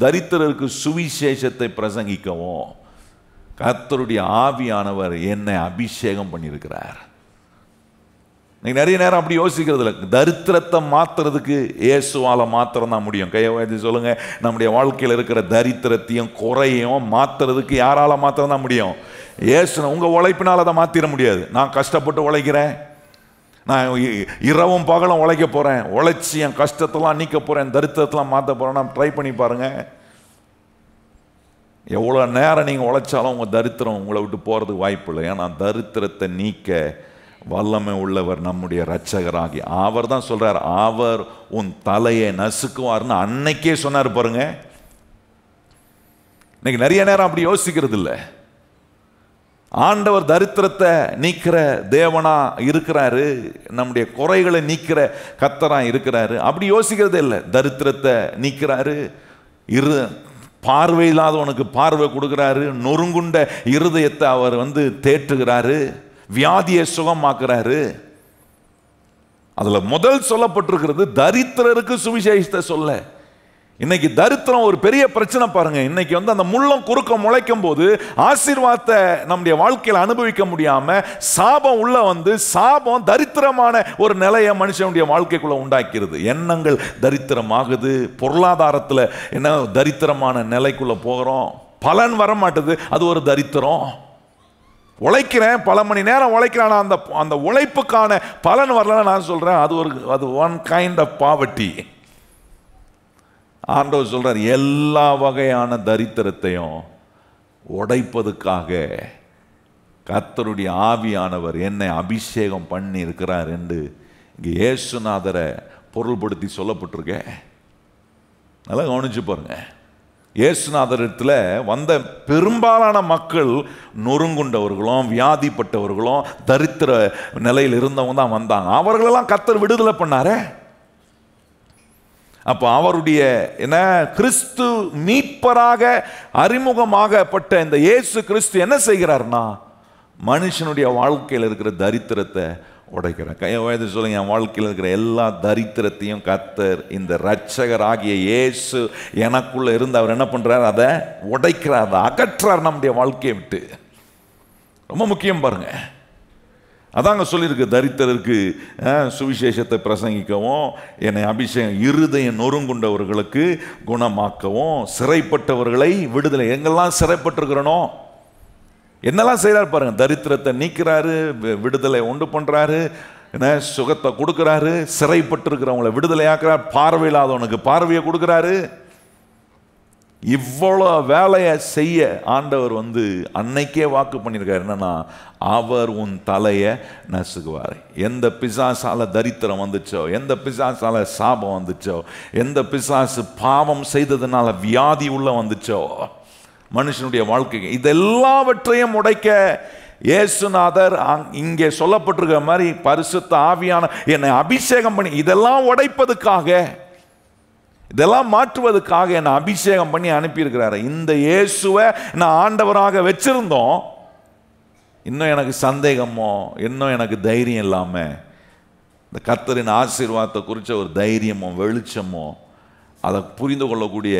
தரித்திரருக்கு சுவிசேஷத்தை பிரசங்கிக்கவும் கர்த்தருடைய ஆவியானவர் என்னை அபிஷேகம் பண்ணியிருக்கிறார். நீங்கள் நிறைய நேரம் அப்படி யோசிக்கிறது இல்லை. தரித்திரத்தை மாற்றுறதுக்கு இயேசுவால் மாத்திரம் தான் முடியும். கையை வைத்து சொல்லுங்க, நம்முடைய வாழ்க்கையில் இருக்கிற தரித்திரத்தையும் குறையும் மாற்றுறதுக்கு யாரால மாத்திரம் தான் முடியும்? இயேசு. உங்கள் உழைப்பினால் அதை மாற்றிட முடியாது. நான் கஷ்டப்பட்டு உழைக்கிறேன், நான் இரவும் பகலும் உழைக்க போகிறேன், உழைச்சி என் கஷ்டத்தெல்லாம் நீக்க போகிறேன், தரித்திரத்தெல்லாம் மாற்ற போகிறேன். நான் ட்ரை பண்ணி பாருங்கள். எவ்வளோ நேரம் நீங்கள் உழைச்சாலும் உங்கள் தரித்திரம் உங்களை விட்டு போகிறதுக்கு வாய்ப்பு இல்லை. ஏன்னா தரித்திரத்தை நீக்க வல்லமை உள்ளவர் நம்முடைய இரட்சகராகி அவர் தான் சொல்றார், அவர் உன் தலையை நசுக்குவார்னு அன்னைக்கே சொன்னார் பாருங்க. இன்னைக்கு நிறைய நேரம் அப்படி யோசிக்கிறது இல்லை. ஆண்டவர் தரித்திரத்தை நீக்கிற தேவனா இருக்கிறாரு, நம்முடைய குறைகளை நீக்கிற கர்த்தரா இருக்கிறாரு. அப்படி யோசிக்கிறதே இல்லை. தரித்திரத்தை நீக்கிறாரு, பார்வை இல்லாதவனுக்கு பார்வை கொடுக்கிறாரு, நொறுங்குண்ட இருதயத்தை அவர் தேற்றுகிறாரு, வியாதியை சுகமாக்குறாரு. அதுல முதல் சொல்லப்பட்டிருக்கிறது தரித்திரருக்கு சுவிசேஷத்தை சொல்ல. இன்னைக்கு தரித்திரம் ஒரு பெரிய பிரச்சனை பாருங்க. இன்னைக்கு அந்த முள்ளம் குறுக்க முளைக்கும் போது ஆசீர்வாதத்தை நம்முடைய வாழ்க்கையில் அனுபவிக்க முடியாம சாபம் உள்ள சாபம் தரித்திரமான ஒரு நிலையை மனுஷனுடைய வாழ்க்கைக்குள்ள உண்டாக்கிறது. எண்ணங்கள் தரித்திரமாகுது, பொருளாதாரத்தில் என்ன தரித்திரமான நிலைக்குள்ள போகிறோம், பலன் வர மாட்டுது, அது ஒரு தரித்திரம். உழைக்கிறேன், பல மணி நேரம் உழைக்கிறேன், அந்த உழைப்புக்கான பலன் வரலன்னு நான் சொல்றேன், அது ஒன் கைண்ட் ஆஃப் பாவர்ட்டி. ஆண்டவர் சொல்றார், எல்லா வகையான தரித்திரத்தையும் உடைப்பதுக்காக கர்த்தருடைய ஆவியானவர் என்னை அபிஷேகம் பண்ணி இருக்கிறார் என்று இங்கே இயேசுநாதரை பொருள்படுத்தி சொல்லப்பட்டிருக்க. நல்லா கவனிச்சு பாருங்க. இயேசுநாதரிடத்தில் வந்த பெரும்பாலான மக்கள் நொறுங்குண்டவர்களும் வியாதிப்பட்டவர்களும் தரித்திர நிலையில் இருந்தவங்க தான் வந்தாங்க. அவர்களெல்லாம் கர்த்தர் விடுதலை பண்ணாரே. அப்போ அவருடைய கிறிஸ்து மீட்பராக அறிமுகமாகப்பட்ட இந்த இயேசு கிறிஸ்து என்ன செய்கிறார்னா, மனுஷனுடைய வாழ்க்கையில் இருக்கிற தரித்திரத்தை உடைக்கிறார். கையை வயது சொல்லுங்க, என் வாழ்க்கையில் இருக்கிற எல்லா தரித்திரத்தையும் கர்த்தர் இந்த இரட்சகராகிய இயேசு எனக்குள்ள இருந்து அவர் என்ன பண்றார், அதை உடைக்கிறார், அதை அகற்றார் நம்முடைய வாழ்க்கையை விட்டு. ரொம்ப முக்கியம் பாருங்க. அதாங்க சொல்லியிருக்கு, தரித்திரருக்கு சுவிசேஷத்தை பிரசங்கிக்கவும் என்னை அபிஷேகம், இருதயம் நொறுங்குண்டவர்களுக்கு குணமாக்கவும், சிறைப்பட்டவர்களை விடுதலை. எங்கெல்லாம் சிறைப்பட்டிருக்கிறனோ என்னெல்லாம் செய்கிறார் பாருங்க. தரித்திரத்தை நீக்கிறாரு, விடுதலை உண்டு பண்றாரு, சுகத்தை கொடுக்கிறாரு, சிறைப்பட்டிருக்கிறவங்களை விடுதலை ஆக்குறார், பார்வையில்லாதவனுக்கு பார்வையை கொடுக்கிறாரு. இவ்வளோ வேலையை செய்ய ஆண்டவர் அன்னைக்கே வாக்கு பண்ணியிருக்காரு. என்னன்னா, அவர் உன் தலையை நசுக்குவார். எந்த பிசாசால தரித்திரம் வந்துச்சோ, எந்த பிசாசால சாபம் வந்துச்சோ, எந்த பிசாசு பாவம் செய்ததுனால வியாதி உள்ள வந்துச்சோ மனுஷனுடைய வாழ்க்கை, இதெல்லாவற்றையும் உடைக்க இயேசுநாதர் இங்கே சொல்லப்பட்டிருக்கிற மாதிரி பரிசுத்த ஆவியான என்னை அபிஷேகம் பண்ணி, இதெல்லாம் உடைப்பதுக்காக, இதெல்லாம் மாற்றுவதற்காக என்னை அபிஷேகம் பண்ணி அனுப்பியிருக்கிறாரு. இந்த இயேசுவை நான் ஆண்டவராக வச்சிருந்தோம், இன்னும் எனக்கு சந்தேகமோ, இன்னும் எனக்கு தைரியம் இல்லாமல், இந்த கர்த்தரின் ஆசீர்வாதத்தை குறித்த ஒரு தைரியமோ வெளிச்சமோ அதை புரிந்து கொள்ளக்கூடிய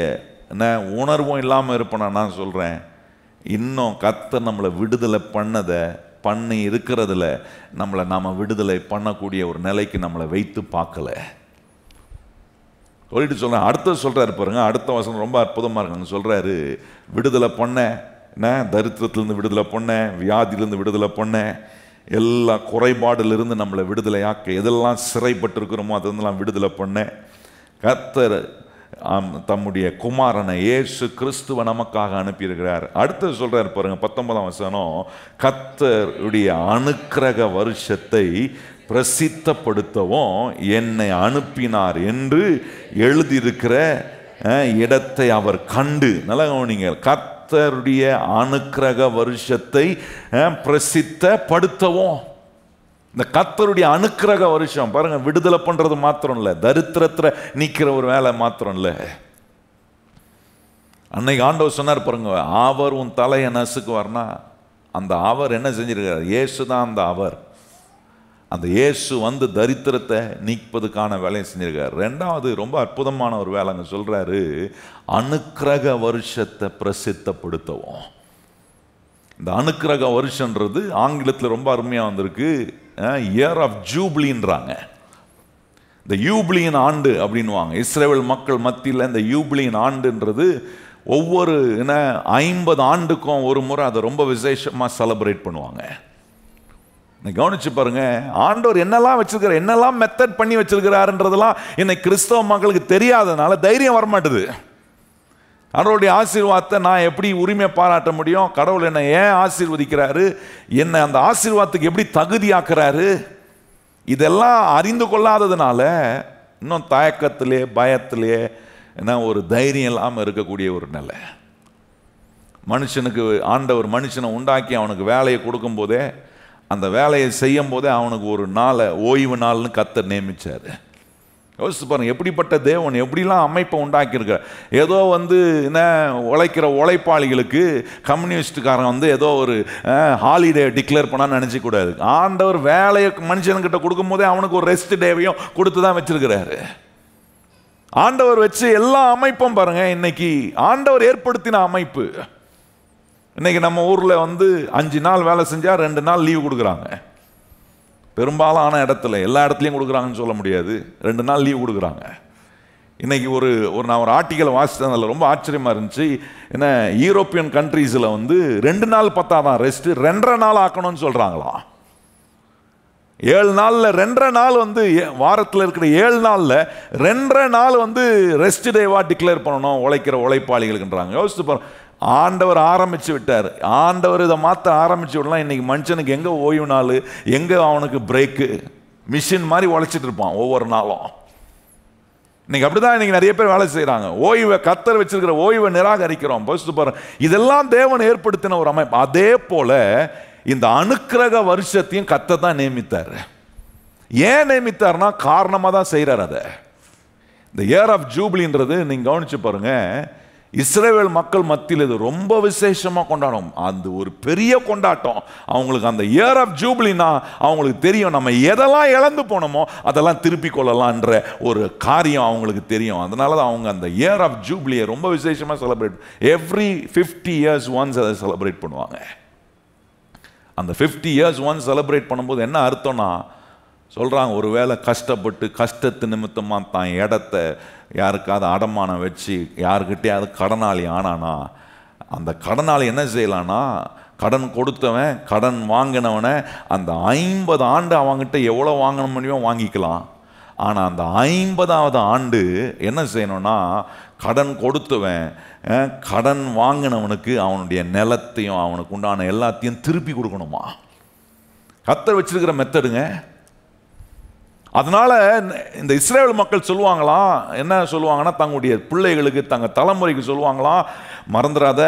உணர்வும் இல்லாமல் இருப்பேன். நான் சொல்கிறேன், இன்னும் கர்த்தர் நம்மளை விடுதலை பண்ணி இருக்கிறதுல நாம் விடுதலை பண்ணக்கூடிய ஒரு நிலைக்கு நம்மளை வைத்து பார்க்கல சொல்லிட்டு சொல்கிறேன். அடுத்தது சொல்கிறாரு பாருங்க, அடுத்த வசனம் ரொம்ப அற்புதமாக இருக்கு. சொல்கிறாரு, விடுதலை பண்ண, தரித்திரத்திலிருந்து விடுதலை பண்ண, வியாதியிலிருந்து விடுதலை பண்ண, எல்லா குறைபாடிலிருந்து நம்மளை விடுதலை ஆக்க, எதெல்லாம் சிறைப்பட்டிருக்கிறோமோ அதெல்லாம் விடுதலை பண்ண, கர்த்தர் தம்முடைய குமாரனை இயேசு கிறிஸ்துவை நமக்காக அனுப்பியிருக்கிறார். அடுத்து சொல்றார் பாருங்க 19ஆம் வசனம், கர்த்தருடைய அனுக்கிரக வருஷத்தை பிரசித்தப்படுத்தவும் என்னை அனுப்பினார் என்று எழுதியிருக்கிற இடத்தை அவர் கண்டு. நல்லா கவனிங்க, கர்த்தருடைய அனுக்கிரக வருஷத்தை பிரசித்தப்படுத்தவும். இந்த கர்த்தருடைய அனுக்கிரக வருஷம் பாருங்க, விடுதலை பண்றது மாத்திரம் இல்லை, தரித்திரத்தை நீக்கிற ஒரு வேலை மாத்திரம் இல்லை. அன்னைக்கு ஆண்டவர் சொன்னார் பாருங்க, அவர் உன் தலையை நசுக்குவார்னா அந்த அவர் என்ன செஞ்சிருக்கார்? இயேசு தான் அந்த அவர். அந்த இயேசு வந்து தரித்திரத்தை நீப்பதுக்கான வேலையை செஞ்சிருக்கார். ரெண்டாவது ரொம்ப அற்புதமான ஒரு வேலை அங்கே சொல்றாரு, அனுக்கிரக வருஷத்தை பிரசித்தப்படுத்தவும். இந்த அனுக்கிரக வருஷன்றது ஆங்கிலத்தில் ரொம்ப அருமையாக வந்திருக்கு, இயர் ஆஃப் ஜூப்ளின்றாங்க. இந்த யூப்ளியின் ஆண்டு அப்படின்வாங்க. இஸ்ரேல் மக்கள் மத்தியில் இந்த யூப்ளியின் ஆண்டுன்றது ஒவ்வொரு 50 ஆண்டுக்கும் ஒரு முறை அதை ரொம்ப விசேஷமாக செலிப்ரேட் பண்ணுவாங்க. கவனிச்சு பாருங்க, ஆண்டவர் என்னெல்லாம் வச்சிருக்கிறார், என்னெல்லாம் மெத்தட் பண்ணி வச்சிருக்கிறாருன்றதெல்லாம் இன்னைக்கு கிறிஸ்தவ மக்களுக்கு தெரியாதனால தைரியம் வரமாட்டுது. கடவுளுடைய ஆசீர்வாதத்தை நான் எப்படி உரிமை பாராட்ட முடியும்? கடவுள் என்னை ஏன் ஆசீர்வதிக்கிறாரு, என்னை அந்த ஆசீர்வாதத்துக்கு எப்படி தகுதியாக்குறாரு, இதெல்லாம் அறிந்து கொள்ளாததுனால இன்னும் தயக்கத்திலே பயத்திலே ஒரு தைரியம் இல்லாமல் இருக்கக்கூடிய ஒரு நிலை. மனுஷனுக்கு ஆண்டவர் மனுஷனை உண்டாக்கி அவனுக்கு வேலையை கொடுக்கும் போதே, அந்த வேலையை செய்யும் போதே அவனுக்கு ஒரு நாளை ஓய்வு நாள்னு கர்த்தர் நியமிச்சார். யோசிச்சு பாருங்க, எப்படிப்பட்ட தேவன் எப்படிலாம் அமைப்பை உண்டாக்கியிருக்க. ஏதோ என்ன உழைக்கிற உழைப்பாளிகளுக்கு கம்யூனிஸ்டுக்காரன் ஏதோ ஒரு ஹாலிடே டிக்ளேர் பண்ணான்னு நினச்சிக்கூடாது. ஆண்டவர் வேலையை மனுஷன்கிட்ட கொடுக்கும் போதே அவனுக்கு ஒரு ரெஸ்ட் டேவையும் கொடுத்து தான் வச்சிருக்கிறாரு. ஆண்டவர் வச்சு எல்லா அமைப்பும் பாருங்க, இன்னைக்கு ஆண்டவர் ஏற்படுத்தின அமைப்பு. இன்னைக்கு நம்ம ஊரில் 5 நாள் வேலை செஞ்சால் 2 நாள் லீவு கொடுக்குறாங்க. பெரும்பாலான இடத்துல, எல்லா இடத்துலையும் கொடுக்குறாங்கன்னு சொல்ல முடியாது, 2 நாள் லீவ் கொடுக்குறாங்க. இன்னைக்கு நான் ஒரு ஆர்டிக்கல் வாசித்தேன், அதில் ரொம்ப ஆச்சரியமாக இருந்துச்சு. யூரோப்பியன் கண்ட்ரீஸில் 2 நாள் பத்தாதான் ரெஸ்ட்டு 2.5 நாள் ஆக்கணும்னு சொல்கிறாங்களாம். 7 நாளில் 2.5 நாள் வாரத்தில் இருக்கிற 7 நாளில் 2.5 நாள் ரெஸ்ட் டேவாக டிக்ளேர் பண்ணணும் உழைக்கிற உழைப்பாளிகளுக்குன்றாங்க. யோசிச்சு பாருங்க, ஆண்டவர் ஆரம்பிச்சு விட்டார். ஆண்டவர் இதை மாற்ற ஆரம்பிச்சு விடலாம். இன்னைக்கு மனுஷனுக்கு எங்கே ஓய்வு நாள், எங்கே அவனுக்கு பிரேக்கு, மிஷின் மாதிரி உழைச்சிட்டு இருப்பான் ஒவ்வொரு நாளும். இன்னைக்கு அப்படிதான் இன்னைக்கு நிறைய பேர் வேலை செய்கிறாங்க. ஓய்வை கர்த்தர் வச்சிருக்கிற ஓய்வை நிராகரிக்கிறோம். இதெல்லாம் தேவன் ஏற்படுத்தின ஒரு அமைப்பு. அதே போல இந்த அனுக்கிரக வருஷத்தையும் கர்த்தர் தான் நியமித்தார். ஏன் நியமித்தார்னா காரணமாக தான் செய்கிறார். அதை இந்த இயர் ஆஃப் ஜூப்ளின்றது நீங்கள் கவனிச்சு பாருங்க, இஸ்ரேல் மக்கள் மத்தியில் இது ரொம்ப விசேஷமாக கொண்டாடும். அந்த ஒரு பெரிய கொண்டாட்டம் அவங்களுக்கு. அந்த இயர் ஆஃப் ஜூப்ளினா அவங்களுக்கு தெரியும், நம்ம எதெல்லாம் இழந்து போனோமோ அதெல்லாம் திருப்பி கொள்ளலான்ற ஒரு காரியம் அவங்களுக்கு தெரியும். அதனால தான் அவங்க அந்த இயர் ஆஃப் ஜூப்ளியை ரொம்ப விசேஷமாக செலிப்ரேட், எவ்ரி 50 இயர்ஸ் ஒன்ஸ் அதை செலிப்ரேட் பண்ணுவாங்க. அந்த 50 இயர்ஸ் ஒன்ஸ் செலிப்ரேட் பண்ணும்போது என்ன அர்த்தம்னா, சொல்கிறாங்க, ஒருவேளை கஷ்டப்பட்டு கஷ்டத்து நிமித்தமாக தான் இடத்த யாருக்காவது அடமானம் வச்சு யாருக்கிட்டையாவது கடனாளி ஆனானா, அந்த கடனாளி என்ன செய்யலான்னா, கடன் கொடுத்தவன் கடன் வாங்கினவனை அந்த 50 ஆண்டு அவங்ககிட்ட எவ்வளோ வாங்கின முடியுமோ வாங்கிக்கலாம். ஆனால் அந்த 50ஆவது ஆண்டு என்ன செய்யணும்னா, கடன் கொடுத்தவன் கடன் வாங்கினவனுக்கு அவனுடைய நிலத்தையும் அவனுக்கு உண்டான எல்லாத்தையும் திருப்பி கொடுக்கணுமா. கர்த்தர் வச்சிருக்கிற மெத்தடுங்க. அதனால இந்த இஸ்ரேல் மக்கள் சொல்லுவாங்களாம், என்ன சொல்லுவாங்கன்னா, தங்களுடைய பிள்ளைகளுக்கு தங்கள் தலைமுறைக்கு சொல்லுவாங்களாம், மறந்துடாத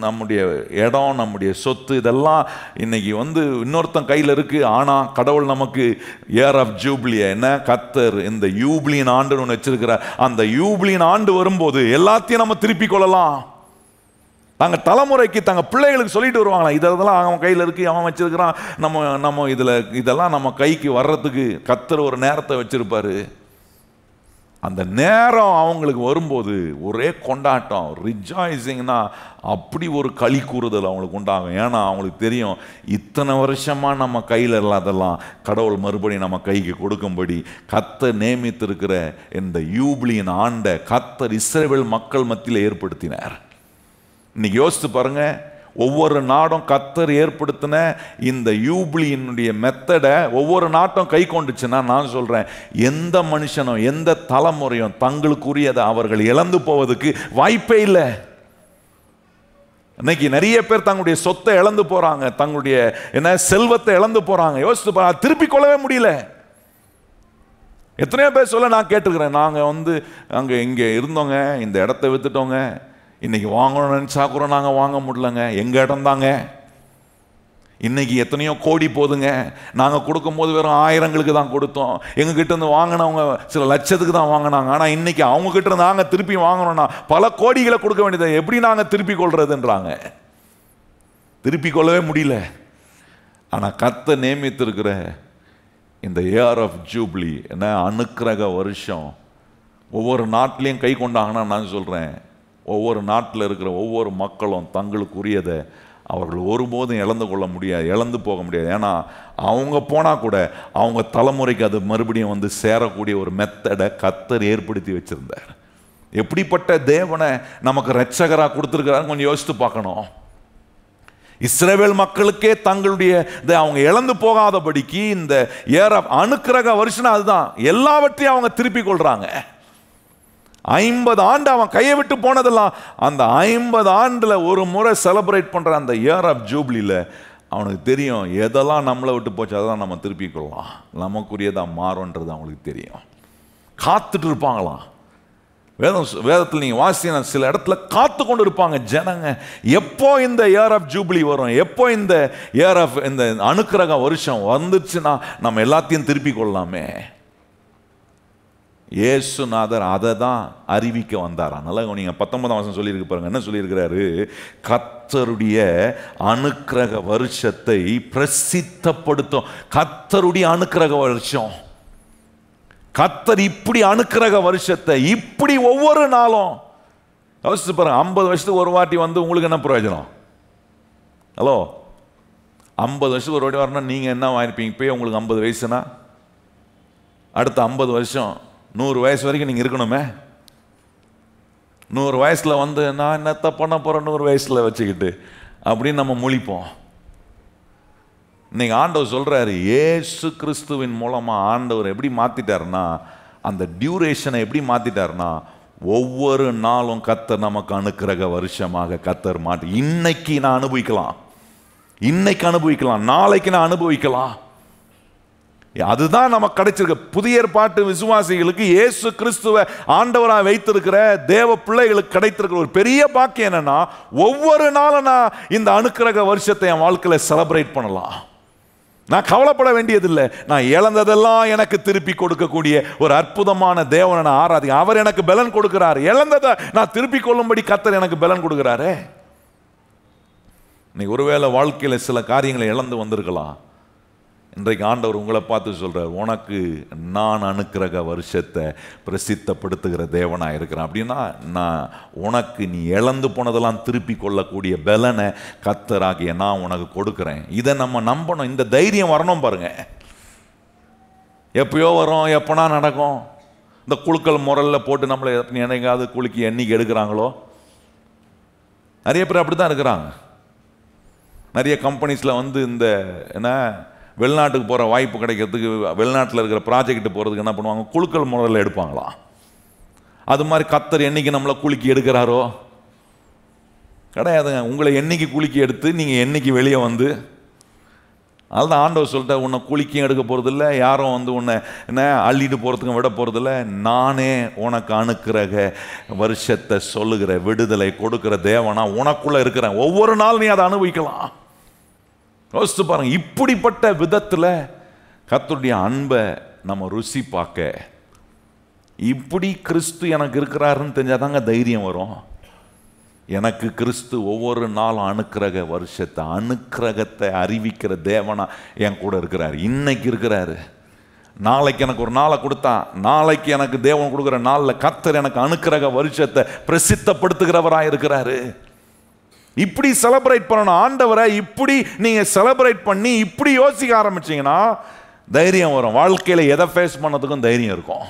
நம்முடைய இடம் நம்முடைய சொத்து இதெல்லாம் இன்னைக்கு இன்னொருத்தன் கையில் இருக்கு. ஆனால் கடவுள் நமக்கு இயர் ஆஃப் ஜூப்ளியை கர்த்தர் இந்த யூப்ளியின் ஆண்டு ஒன்று வச்சிருக்கிறார். அந்த யூப்ளியின் ஆண்டு வரும்போது எல்லாத்தையும் நம்ம திருப்பி கொள்ளலாம். தாங்க தலைமுறைக்கு தங்க பிள்ளைகளுக்கு சொல்லிட்டு வருவாங்களா, இதெல்லாம் அவன் கையில் இருக்கு, அவன் வச்சிருக்கிறான், நம்ம இதெல்லாம் நம்ம கைக்கு வர்றதுக்கு கர்த்தர் ஒரு நேரத்தை வச்சிருப்பாரு. அந்த நேரம் அவங்களுக்கு வரும்போது ஒரே கொண்டாட்டம், ரிஜாய்சிங்னா அப்படி ஒரு களி கூறுதல் அவங்களுக்கு உண்டாகும். ஏன்னா அவங்களுக்கு தெரியும், இத்தனை வருஷமாக நம்ம கையில் இல்லாதெல்லாம் கடவுள் மறுபடியும் நம்ம கைக்கு கொடுக்கும்படி கர்த்தர் நியமித்திருக்கிற இந்த யூப்ளியின் ஆண்டை கர்த்தர் இஸ்ரவேல் மக்கள் மத்தியில் ஏற்படுத்தினார். இன்னைக்கு யோசித்து பாருங்க, ஒவ்வொரு நாடும் கர்த்தர் ஏற்படுத்தின இந்த யூபிலியினுடைய மெத்தடை ஒவ்வொரு நாட்டும் கை கொண்டுச்சுன்னா, நான் சொல்றேன், எந்த மனுஷனும் எந்த தலைமுறையும் தங்களுக்குரியதை அவர்கள் இழந்து போவதுக்கு வாய்ப்பே இல்லை. இன்னைக்கு நிறைய பேர் தங்களுடைய சொத்தை இழந்து போறாங்க, தங்களுடைய செல்வத்தை இழந்து போறாங்க. யோசிச்சு திருப்பி கொள்ளவே முடியல. எத்தனையோ பேர் சொல்ல நான் கேட்டுக்கிறேன், நாங்கள் அங்கே இங்கே இருந்தோங்க, இந்த இடத்த வித்துட்டோங்க, இன்னைக்கு வாங்கணும்னு நினச்சா கூட நாங்கள் வாங்க முடியலங்க, எங்கள் இடம் தாங்க, இன்னைக்கு எத்தனையோ கோடி போதுங்க, நாங்கள் கொடுக்கும்போது வெறும் ஆயிரங்களுக்கு தான் கொடுத்தோம், எங்ககிட்ட இருந்து வாங்கினவங்க சில லட்சத்துக்கு தான் வாங்கினாங்க, ஆனால் இன்னைக்கு அவங்க கிட்ட இருந்து நாங்கள் திருப்பி வாங்கணும்னா பல கோடிகளை கொடுக்க வேண்டியது, எப்படி நாங்கள் திருப்பி கொள்றதுன்றாங்க. திருப்பி கொள்ளவே முடியல. ஆனால் கர்த்தர் நியமித்திருக்கிற இந்த இயர் ஆஃப் ஜூப்ளி, அனுக்கிரக வருஷம், ஒவ்வொரு நாட்டிலையும் கை கொண்டாங்கன்னா, நான் சொல்கிறேன், ஒவ்வொரு நாட்டில் இருக்கிற ஒவ்வொரு மக்களும் தங்களுக்குரியதை அவர்கள் ஒருபோதும் இழந்து கொள்ள முடியாது, இழந்து போக முடியாது. ஏன்னா அவங்க போனால் கூட அவங்க தலைமுறைக்கு அது மறுபடியும் சேரக்கூடிய ஒரு மெத்தடை கர்த்தர் ஏற்படுத்தி வச்சிருந்தார். எப்படிப்பட்ட தேவனை நமக்கு இரட்சகராக கொடுத்துருக்கிறாரு கொஞ்சம் யோசித்து பார்க்கணும். இஸ்ரவேல் மக்களுக்கே தங்களுடைய அவங்க இழந்து போகாதபடிக்கு இந்த அனுக்கிரக வருஷம் அதுதான், எல்லாவற்றையும் அவங்க திருப்பி கொள்றாங்க. 50 ஆண்டு அவன் கையை விட்டு போனதெல்லாம் அந்த 50 ஆண்டுல ஒரு முறை செலிப்ரேட் பண்ற அந்த இயர் ஆஃப் ஜூப்ளில அவனுக்கு தெரியும், எதெல்லாம் நம்மளை விட்டு போச்சு அதெல்லாம் நம்ம திருப்பி கொள்ளலாம், நமக்குரியதான் மாறும்ன்றது அவங்களுக்கு தெரியும். காத்துட்டு இருப்பாங்களாம். வேதத்தில் நீங்கள் வாசின சில இடத்துல காத்து கொண்டு இருப்பாங்க ஜனங்க, எப்போ இந்த இயர் ஆஃப் ஜூப்ளி வரும், எப்போ இந்த இயர் ஆஃப் இந்த அனுக்கிரக வருஷம் வந்துச்சுன்னா நம்ம எல்லாத்தையும் திருப்பி கொள்ளலாமே. இயேசுநாதர் அதை தான் அறிவிக்க வந்தார். அதனால நீங்க 19ஆம் வசனம் சொல்லியிருக்கு பாருங்க, என்ன சொல்லியிருக்கிறாரு? கர்த்தருடைய அனுக்கிரக வருஷத்தை பிரசித்தப்படுத்தும். கர்த்தருடைய அனுக்கிரக வருஷம், கர்த்தர் இப்படி அனுக்கிரக வருஷத்தை இப்படி ஒவ்வொரு நாளும் யோசிச்சு பாருங்க. 50 வருஷத்துக்கு ஒரு வாட்டி உங்களுக்கு என்ன பிரயோஜனம்? ஹலோ, 50 வருஷத்துக்கு ஒரு வாட்டி வரணும், நீங்க என்ன வாங்கிருப்பீங்க? இப்பயே உங்களுக்கு 50 வயசுனா அடுத்த 50 வருஷம் 100 வயசு வரைக்கும் நீங்க இருக்கணுமே. 100 வயசுல நான் என்னத்த பண்ண போறேன் 100 வயசுல வச்சுக்கிட்டு அப்படின்னு நம்ம முழிப்போம். இன்னைக்கு ஆண்டவர் சொல்றாரு, இயேசு கிறிஸ்துவின் மூலமா ஆண்டவர் எப்படி மாத்திட்டாருன்னா, அந்த டியூரேஷனை எப்படி மாத்திட்டாருன்னா, ஒவ்வொரு நாளும் கர்த்தர் நமக்கு அனுக்கிரக வருஷமாக கர்த்தர் மாட்டி, இன்னைக்கு நான் அனுபவிக்கலாம், இன்னைக்கு அனுபவிக்கலாம், நாளைக்கு நான் அனுபவிக்கலாம். அதுதான் நமக்கு கிடைச்சிருக்க புதிய ஏற்பாட்டு விசுவாசிகளுக்கு இயேசு கிறிஸ்துவை ஆண்டவராக வைத்திருக்கிற தேவ பிள்ளைகளுக்கு கிடைத்திருக்கிற ஒரு பெரிய பாக்கியம் என்னன்னா, ஒவ்வொரு நாளும் நான் இந்த அனுக்கிரக வருஷத்தை என் வாழ்க்கையில செலிப்ரேட் பண்ணலாம். நான் கவலைப்பட வேண்டியதில்லை. நான் இழந்ததெல்லாம் எனக்கு திருப்பி கொடுக்கக்கூடிய ஒரு அற்புதமான தேவனை நான் ஆராதிக்க, அவர் எனக்கு பலன் கொடுக்கிறார். இழந்ததை நான் திருப்பி கொள்ளும்படி கர்த்தர் எனக்கு பலன் கொடுக்கிறாரு. நீ ஒருவேளை வாழ்க்கையில சில காரியங்களை இழந்து வந்திருக்கலாம். இன்றைக்கு ஆண்டவர் உங்களை பார்த்து சொல்றார், உனக்கு நான் அனுக்கிரக வருஷத்தை பிரசித்தப்படுத்துகிற தேவனா இருக்கிறேன். அப்படின்னா நான் உனக்கு நீ இழந்து போனதெல்லாம் திருப்பி கொள்ளக்கூடிய பலனை கர்த்தராகிய நான் உனக்கு கொடுக்கிறேன். இதை நம்ம நம்பணும். இந்த தைரியம் வரணும் பாருங்க. எப்பயோ வரும், எப்பனா நடக்கும். இந்த குழுக்கள் முறையில் போட்டு நம்மளை என்னைக்காவது குலுக்கி எண்ணிக்கை எடுக்கிறாங்களோ, நிறைய பேர் அப்படித்தான் இருக்கிறாங்க. நிறைய கம்பெனிஸில் இந்த என்ன வெளிநாட்டுக்கு போகிற வாய்ப்பு கிடைக்கிறதுக்கு, வெளிநாட்டில் இருக்கிற ப்ராஜெக்ட் போகிறதுக்கு என்ன பண்ணுவாங்க, குழுக்கள் முறையில் எடுப்பாங்களாம். அது மாதிரி கர்த்தர் என்னைக்கு நம்மளை குலுக்கி எடுக்கிறாரோ கிடையாதுங்க. உங்களை என்னைக்கு குலுக்கி எடுத்து நீங்கள் என்னைக்கு வெளியே அதுதான் ஆண்டவர் சொல்லிட்ட, உன்னை குலுக்கியும் எடுக்க போகிறதில்ல, யாரும் உன்னை என்ன அள்ளிட்டு போகிறதுக்கும் விட போகிறதில்ல, நானே உனக்கு அனுக்கிரக வருஷத்தை சொல்லுகிற விடுதலை கொடுக்கிற தேவனா உனக்குள்ளே இருக்கிறேன். ஒவ்வொரு நாள் நீ அதை அனுபவிக்கலாம். யோசித்து பாருங்க. இப்படிப்பட்ட விதத்தில் கர்த்தருடைய அன்பை நம்ம ருசி பார்க்க, இப்படி கிறிஸ்து எனக்கு இருக்கிறாருன்னு தெரிஞ்சாதாங்க தைரியம் வரும். எனக்கு கிறிஸ்து ஒவ்வொரு நாளும் அனுக்கிரக வருஷத்தை, அனுக்கிரகத்தை அறிவிக்கிற தேவனா என் கூட இருக்கிறார். இன்னைக்கு இருக்கிறாரு. நாளைக்கு எனக்கு ஒரு நாளை கொடுத்தான். நாளைக்கு எனக்கு தேவன் கொடுக்குற நாளில் கர்த்தர் எனக்கு அனுக்கிரக வருஷத்தை பிரசித்தப்படுத்துகிறவராக இருக்கிறாரு. இப்படி செலிப்ரேட் பண்ணணும் ஆண்டவரை. இப்படி நீங்க செலிப்ரேட் பண்ணி இப்படி யோசிக்க ஆரம்பிச்சீங்கன்னா தைரியம் வரும். வாழ்க்கையில எதை ஃபேஸ் பண்ணதுக்கும் தைரியம் இருக்கும்.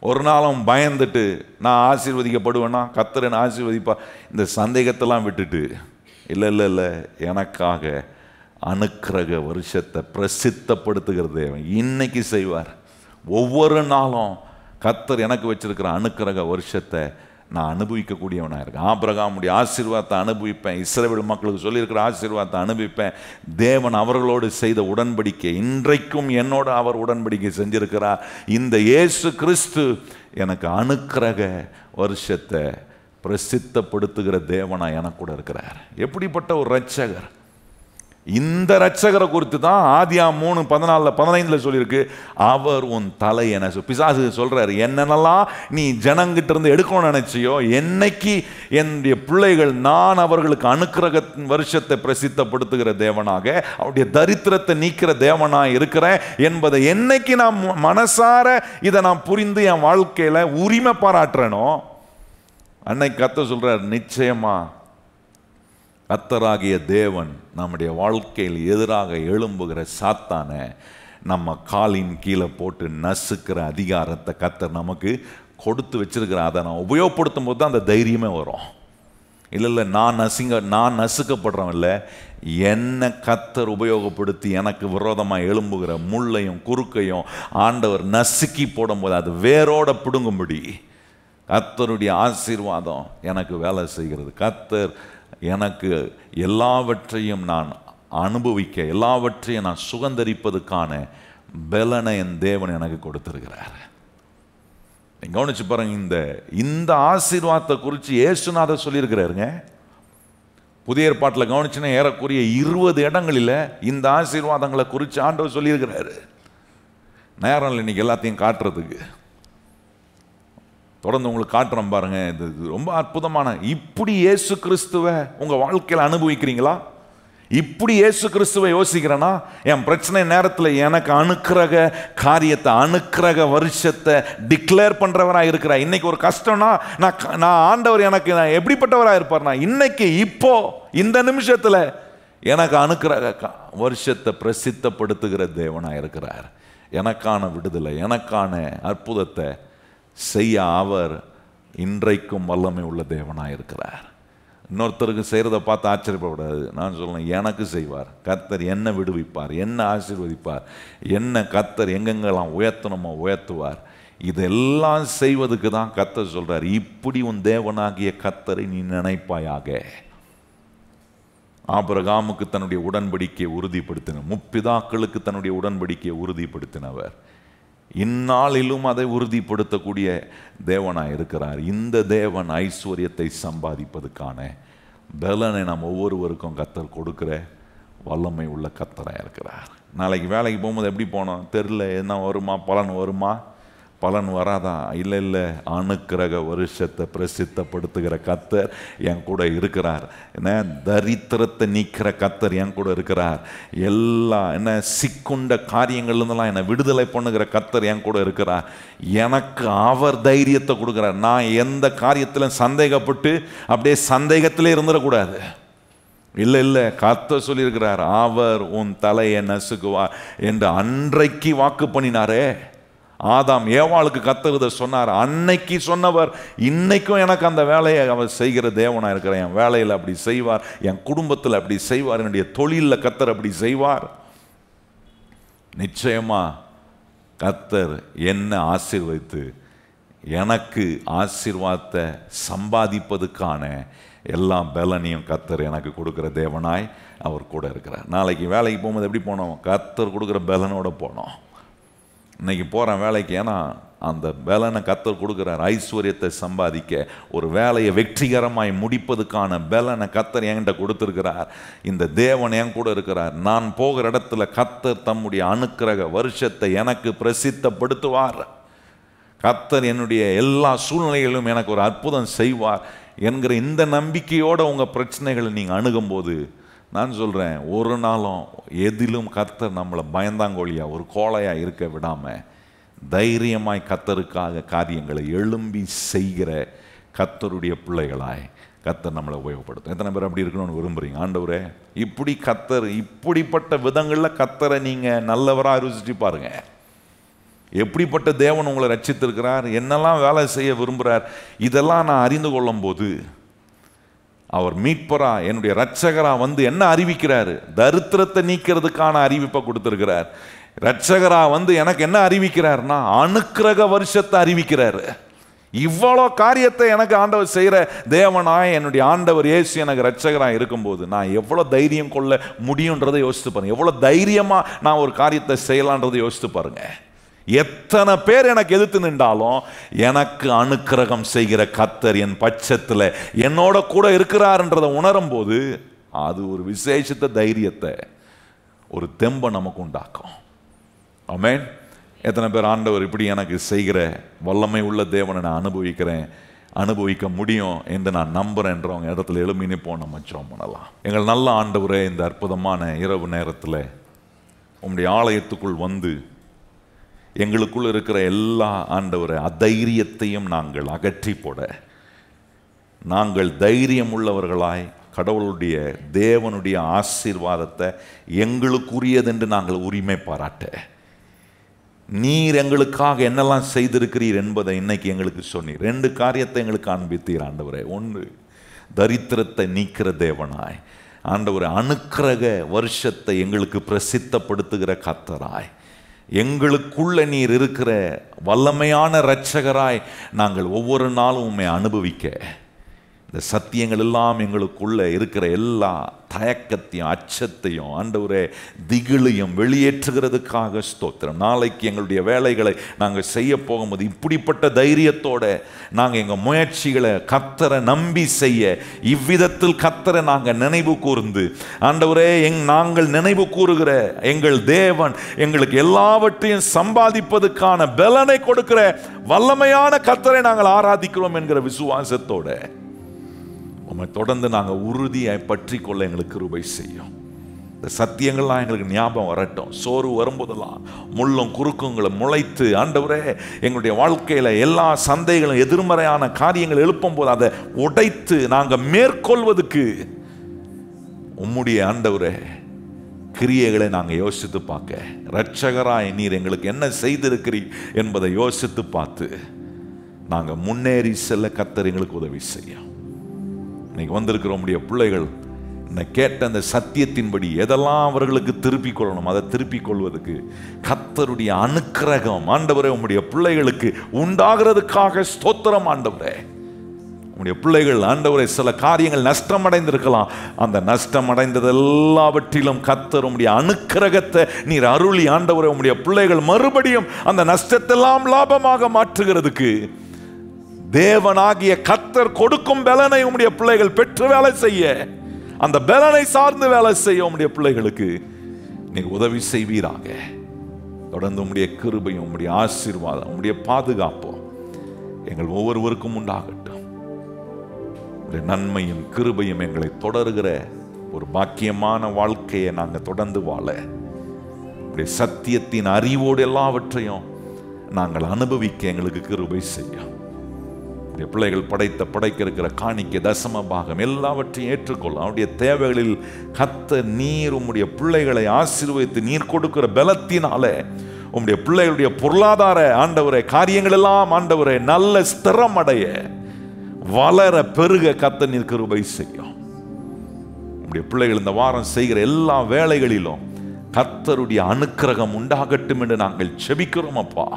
ஒரு நாளும் பயந்துட்டு நான் ஆசீர்வதிக்கப்படுவேன்னா, கர்த்தர் என்ன ஆசீர்வதிப்பா, இந்த சந்தேகத்தெல்லாம் விட்டுட்டு இல்லை இல்லை இல்லை, எனக்காக அனுக்கிரக வருஷத்தை பிரசித்தப்படுத்துகிற தேவன் இன்னைக்கு செய்வார். ஒவ்வொரு நாளும் கர்த்தர் எனக்கு வச்சிருக்கிற அனுக்கிரக வருஷத்தை நான் அனுபவிக்கக்கூடியவனாக இருக்கேன். ஆபிரகாமுடைய ஆசீர்வாதத்தை அனுபவிப்பேன், இஸ்ரவேல் மக்களுக்கு சொல்லியிருக்கிற ஆசீர்வாதத்தை அனுபவிப்பேன். தேவன் அவர்களோடு செய்த உடன்படிக்கை இன்றைக்கும் என்னோட அவர் உடன்படிக்கை செஞ்சிருக்கிறார். இந்த இயேசு கிறிஸ்து எனக்கு அனுக்கிரக வருஷத்தை பிரசித்தப்படுத்துகிற தேவனா எனக்கு கூட இருக்கிறார். எப்படிப்பட்ட ஒரு இரட்சகர்! இந்த இரட்சகரை குறித்து தான் ஆதியாகமம் 3:14-15 சொல்லியிருக்கு, அவர் உன் தலை என. பிசாசு சொல்றாரு, என்னென்னலாம் நீ ஜனங்கிட்ட இருந்து எடுக்கணும்னு நினைச்சியோ, என்னைக்கு என்னுடைய பிள்ளைகள் நான் அவர்களுக்கு அனுக்கிரக வருஷத்தை பிரசித்தப்படுத்துகிற தேவனாக, அவருடைய தரித்திரத்தை நீக்கிற தேவனாக இருக்கிறேன் என்பதை என்னைக்கு நான் மனசார இதை நான் புரிந்து என் வாழ்க்கையில உரிமை பாராட்டுறேனோ, அன்னைக்கு கர்த்தர் சொல்றார், நிச்சயமா கர்த்தராகிய தேவன் நம்முடைய வாழ்க்கையில் எதிராக எழும்புகிற சாத்தானை நம்ம காலின் கீழே போட்டு நசுக்கிற அதிகாரத்தை கர்த்தர் நமக்கு கொடுத்து வச்சிருக்கிற. அதை நான் உபயோகப்படுத்தும் போது தான் அந்த தைரியமே வரும். இல்லை இல்லை, நான் நசுக்கப்படுறோம் இல்லை, என்னை கர்த்தர் உபயோகப்படுத்தி எனக்கு விரோதமாக எழும்புகிற முள்ளையும் குறுக்கையும் ஆண்டவர் நசுக்கி போடும்போது அது வேரோட பிடுங்கும்படி கர்த்தருடைய ஆசீர்வாதம் எனக்கு வேலை செய்கிறது. கர்த்தர் எனக்கு எல்லாவற்றையும் நான் அனுபவிக்க, எல்லாவற்றையும் நான் சுகந்தரிப்பதுக்கான பலனை என் தேவன் எனக்கு கொடுத்திருக்கிறார். கவனிச்சு பாருங்க, இந்த ஆசீர்வாதத்தை குறித்து இயேசுநாதர் சொல்லியிருக்கிறாருங்க. புதிய ஏற்பாட்டில் கவனிச்சுன்னா ஏறக்குறைய 20 இடங்களில் இந்த ஆசீர்வாதங்களை குறித்து ஆண்டவர் சொல்லியிருக்கிறாரு. நேரம் இல்லை இன்னைக்கு எல்லாத்தையும் காட்டுறதுக்கு, தொடர்ந்து உங்களுக்கு காட்டுறோம் பாருங்க. இது ரொம்ப அற்புதமான. இப்படி இயேசு கிறிஸ்துவை உங்க வாழ்க்கையில் அனுபவிக்கிறீங்களா? இப்படி இயேசு கிறிஸ்துவை யோசிக்கிறேன்னா, என் பிரச்சனை நேரத்தில் எனக்கு அனுக்கிரக காரியத்தை, அனுக்கிரக வருஷத்தை டிக்ளேர் பண்றவராக இருக்கிறார். இன்னைக்கு ஒரு கஷ்டம்னா நான் ஆண்டவர் எனக்கு நான் எப்படிப்பட்டவராக இருப்பார்னா, இன்னைக்கு இப்போ இந்த நிமிஷத்துல எனக்கு அனுக்கிரக வருஷத்தை பிரசித்தப்படுத்துகிற தேவனாக இருக்கிறார். எனக்கான விடுதலை, எனக்கான அற்புதத்தை செய்ய அவர் இன்றைக்கும் வல்லமை உள்ள தேவனாக இருக்கிறார். இன்னொருத்தருக்கு செய்கிறத பார்த்து ஆச்சரியப்படாது. நான் சொல்றேன், எனக்கு செய்வார் கர்த்தர், என்ன விடுவிப்பார், என்ன ஆசீர்வதிப்பார், என்ன கர்த்தர் எங்கெங்கெல்லாம் உயர்த்தணுமோ உயர்த்துவார். இதெல்லாம் செய்வதுக்கு தான் கர்த்தர் சொல்றார், இப்படி உன் தேவனாகிய கர்த்தரை நீ நினைப்பாயாக. ஆபிரகாமுக்கு தன்னுடைய உடன்படிக்கையை உறுதிப்படுத்தின, முற்பிதாக்களுக்கு தன்னுடைய உடன்படிக்கையை உறுதிப்படுத்தினவர் இந்நாளிலும் அதை உறுதிப்படுத்தக்கூடிய தேவனாக இருக்கிறார். இந்த தேவன் ஐஸ்வர்யத்தை சம்பாதிப்பதற்கான பலனை நாம் ஒவ்வொருவருக்கும் கர்த்தர் கொடுக்கிற வல்லமை உள்ள கர்த்தராக இருக்கிறார். நாளைக்கு வேலைக்கு போகும்போது எப்படி போனோம் தெரியல, என்ன வருமா, பலன் வருமா, பலன் வராதா? இல்லை இல்லை, அனுக்கிரக வருஷத்தை பிரசித்தப்படுத்துகிற கர்த்தர் என் கூட இருக்கிறார். என்ன தரித்திரத்தை நீக்கிற கர்த்தர் என் கூட இருக்கிறார். எல்லா என்ன சிக்குண்ட காரியங்கள்லாம் என்னை விடுதலை பண்ணுகிற கர்த்தர் என் கூட இருக்கிறார். எனக்கு அவர் தைரியத்தை கொடுக்குறார். நான் எந்த காரியத்திலும் சந்தேகப்பட்டு அப்படியே சந்தேகத்திலே இருந்துடக்கூடாது. இல்லை இல்லை, கர்த்தர் சொல்லியிருக்கிறார், அவர் உன் தலையை நசுக்குவார் என்று அன்றைக்கு வாக்கு பண்ணினாரே. ஆதாம் ஏவாளுக்கு கர்த்தர் இதை சொன்னார். அன்னைக்கு சொன்னவர் இன்னைக்கும் எனக்கு அந்த வேலையை அவர் செய்கிற தேவனாக இருக்கிறார். என் வேலையில் அப்படி செய்வார், என் குடும்பத்தில் அப்படி செய்வார், என்னுடைய தொழிலில் கர்த்தர் அப்படி செய்வார். நிச்சயமா கர்த்தர் என்ன ஆசீர்வதித்து எனக்கு ஆசீர்வாதத்தை சம்பாதிப்பதுக்கான எல்லா பலனையும் கர்த்தர் எனக்கு கொடுக்குற தேவனாய் அவர் கூட இருக்கிறார். நாளைக்கு வேலைக்கு போகும்போது எப்படி போனோம்? கர்த்தர் கொடுக்குற பலனோட போனோம். இன்னைக்கு போகிறேன் வேலைக்கு, ஏன்னா அந்த பலனை கர்த்தர் கொடுக்குறார். ஐஸ்வர்யத்தை சம்பாதிக்க, ஒரு வேலையை வெற்றிகரமாய் முடிப்பதுக்கான பலனை கர்த்தர் என்கிட்ட கொடுத்துருக்கிறார். இந்த தேவன் என் கூட இருக்கிறார். நான் போகிற இடத்துல கர்த்தர் தம்முடைய அனுக்கிரக வருஷத்தை எனக்கு பிரசித்தப்படுத்துவார். கர்த்தர் என்னுடைய எல்லா சூழ்நிலைகளிலும் எனக்கு ஒரு அற்புதம் செய்வார் என்கிற இந்த நம்பிக்கையோடு உங்கள் பிரச்சனைகளை நீங்கள் அணுகும்போது, நான் சொல்கிறேன், ஒரு நாளும் எதிலும் கர்த்தர் நம்மளை பயந்தாங்கோழியாக ஒரு கோழையாக இருக்க விடாமல் தைரியமாய் கர்த்தருக்காக காரியங்களை எழும்பி செய்கிற கர்த்தருடைய பிள்ளைகளாய் கர்த்தர் நம்மளை உபயோகப்படுத்தும். எத்தனை பேர் அப்படி இருக்கணும்னு விரும்புகிறீங்க? ஆண்டவரே, இப்படி கர்த்தர் இப்படிப்பட்ட விதங்களில் கர்த்தரை நீங்கள் நல்லவராக ருசிச்சு பாருங்க. எப்படிப்பட்ட தேவன் உங்களை ரட்சித்திருக்கிறார், என்னெல்லாம் வேலை செய்ய விரும்புகிறார், இதெல்லாம் நான் அறிந்து கொள்ளும் போது அவர் மீட்பரா, என்னுடைய இரட்சகரா வந்து என்ன அறிவிக்கிறாரு? தரித்திரத்தை நீக்கிறதுக்கான அறிவிப்பை கொடுத்திருக்கிறார். இரட்சகரா வந்து எனக்கு என்ன அறிவிக்கிறார்னா அனுக்கிரக வருஷத்தை அறிவிக்கிறாரு. இவ்வளோ காரியத்தை எனக்கு ஆண்டவர் செய்கிற தேவனாய் என்னுடைய ஆண்டவர் இயேசு எனக்கு இரட்சகராக இருக்கும்போது நான் எவ்வளோ தைரியம் கொள்ள முடியுன்றதை யோசித்து பாருங்க. எவ்வளோ தைரியமாக நான் ஒரு காரியத்தை செய்யலான்றதை யோசித்து பாருங்க. எத்தனை பேர் எனக்கு எதிர்த்து நின்றாலும் எனக்கு அனுக்கிரகம் செய்கிற கர்த்தர் என் பட்சத்தில் என்னோட கூட இருக்கிறார்ன்றதை உணரும் போது அது ஒரு விசேஷத்த தைரியத்தை, ஒரு தெம்பை நமக்கு உண்டாக்கும். ஆமென். எத்தனை பேர் ஆண்டவர் இப்படி எனக்கு செய்கிற வல்லமை உள்ள தேவனை நான் அனுபவிக்க முடியும் என்று நான் நம்புறேன்றவங்க இடத்துல எழுமினே போன மச்சம் பண்ணலாம். எங்கள் நல்ல ஆண்டவரே, இந்த அற்புதமான இரவு நேரத்தில் உம்முடைய ஆலயத்துக்குள் வந்து எங்களுக்குள் இருக்கிற எல்லா ஆண்டவரை அதைரியத்தையும் நாங்கள் அகற்றி போட, நாங்கள் தைரியம் உள்ளவர்களாய் கடவுளுடைய தேவனுடைய ஆசீர்வாதத்தை எங்களுக்குரியதென்று நாங்கள் உரிமை பாராட்ட, நீர் எங்களுக்காக என்னெல்லாம் செய்திருக்கிறீர் என்பதை இன்னைக்கு எங்களுக்கு சொன்னீர். 2 காரியத்தை எங்களுக்கு காண்பித்தீர் ஆண்டவரே. 1, தரித்திரத்தை நீக்கிற தேவனாய் ஆண்டவரே, அனுக்கிரக வருஷத்தை எங்களுக்கு பிரசித்தப்படுத்துகிற கர்த்தராய், எங்களுக்குள்ள நீர் இருக்கிற வல்லமையான இரட்சகராய் நாங்கள் ஒவ்வொரு நாளும் உம்மை அனுபவிக்க, இந்த சத்தியங்கள் எல்லாம் எங்களுக்குள்ள இருக்கிற எல்லா தயக்கத்தையும் அச்சத்தையும் ஆண்டவரே திகிலையும் வெளியேற்றுகிறதுக்காக ஸ்தோத்திரம். நாளைக்கு எங்களுடைய வேலைகளை நாங்கள் செய்ய போகும்போது இப்படிப்பட்ட தைரியத்தோட நாங்கள் எங்கள் முயற்சிகளை கர்த்தரை நம்பி செய்ய, இவ்விதத்தில் கர்த்தரை நாங்கள் நினைவு கூர்ந்து ஆண்டவரே, நாங்கள் நினைவு கூறுகிற எங்கள் தேவன் எங்களுக்கு எல்லாவற்றையும் சம்பாதிப்பதற்கான பலனை கொடுக்கிற வல்லமையான கர்த்தரை நாங்கள் ஆராதிக்கிறோம் என்கிற விசுவாசத்தோட உம்மை தொடர்ந்து நாங்கள் உறுதியாய் பற்றி கொள்ள எங்களுக்கு கிருபை செய்யும். இந்த சத்தியங்கள்லாம் எங்களுக்கு ஞாபகம் வரட்டும். சோறு வரும்போதெல்லாம் முள்ளும் குறுக்குங்களும் முளைத்து ஆண்டவரே எங்களுடைய வாழ்க்கையில் எல்லா சந்தைகளும் எதிர்மறையான காரியங்கள் எழுப்பும் போது அதை உடைத்து நாங்கள் மேற்கொள்வதற்கு உம்முடைய ஆண்டவரே கிரியைகளை நாங்கள் யோசித்து பார்க்க, இரட்சகராய் நீர் எங்களுக்கு என்ன செய்திருக்கிறீர் என்பதை யோசித்து பார்த்து நாங்கள் முன்னேறி செல்ல கர்த்தர் எங்களுக்கு உதவி செய்யும். இன்னைக்கு வந்திருக்கிற உம்முடைய பிள்ளைகள் கேட்ட அந்த சத்தியத்தின்படி எதெல்லாம் அவர்களுக்கு திருப்பிக் கொள்ளணும் அதை திருப்பிக் கொள்வதற்கு கர்த்தருடைய அனுக்கிரகம் ஆண்டவரே உம்முடைய பிள்ளைகளுக்கு உண்டாகிறதுக்காக ஸ்தோத்திரம் ஆண்டவரே. உம்முடைய பிள்ளைகள் ஆண்டவரே சில காரியங்கள் நஷ்டமடைந்திருக்கலாம், அந்த நஷ்டமடைந்தது எல்லாவற்றிலும் கர்த்தர் உம்முடைய அனுக்கிரகத்தை நீர் அருளி ஆண்டவரே உம்முடைய பிள்ளைகள் மறுபடியும் அந்த நஷ்டத்தெல்லாம் லாபமாக மாற்றுகிறதுக்கு தேவனாகிய கர்த்தர் கொடுக்கும் பலனை உம்முடைய பிள்ளைகள் பெற்று வேலை செய்ய, அந்த பலனை சார்ந்து வேலை செய்ய உம்முடைய பிள்ளைகளுக்கு நீ உதவி செய்வீராக. தொடர்ந்து உம்முடைய கிருபையும் உம்முடைய ஆசீர்வாதம் உம்முடைய பாதுகாப்பும் எங்கள் ஒவ்வொருவருக்கும் உண்டாகட்டும். உம்முடைய நன்மையும் கிருபையும் எங்களை தொடர்கிற ஒரு பாக்கியமான வாழ்க்கையை நாங்கள் தொடர்ந்து வாழ, உம்முடைய சத்தியத்தின் அறிவோடு எல்லாவற்றையும் நாங்கள் அனுபவிக்க எங்களுக்கு கிருபை செய்யும். பிள்ளைகள் படைக்க இருக்கிற காணிக்கை தசம பாகம் எல்லாவற்றையும் ஏற்றுக்கொள்ள, அவருடைய தேவைகளில் கர்த்தர் நீர் உம்முடைய பிள்ளைகளை ஆசீர்வதித்து நீர் கொடுக்கிற பலத்தினாலே உம்முடைய பிள்ளைகளுடைய பொருளாதார ஆண்டவரே காரியங்கள் எல்லாம் ஆண்டவரே நல்ல ஸ்திரம் அடைய வளர பெருக கர்த்தர் நீர் கிருபை செய்யும். உம்முடைய பிள்ளைகள் இந்த வாரம் செய்கிற எல்லா வேலைகளிலும் கர்த்தருடைய அனுக்கிரகம் உண்டாகட்டும் என்று நாங்கள் செபிக்கிறோம் அப்பா.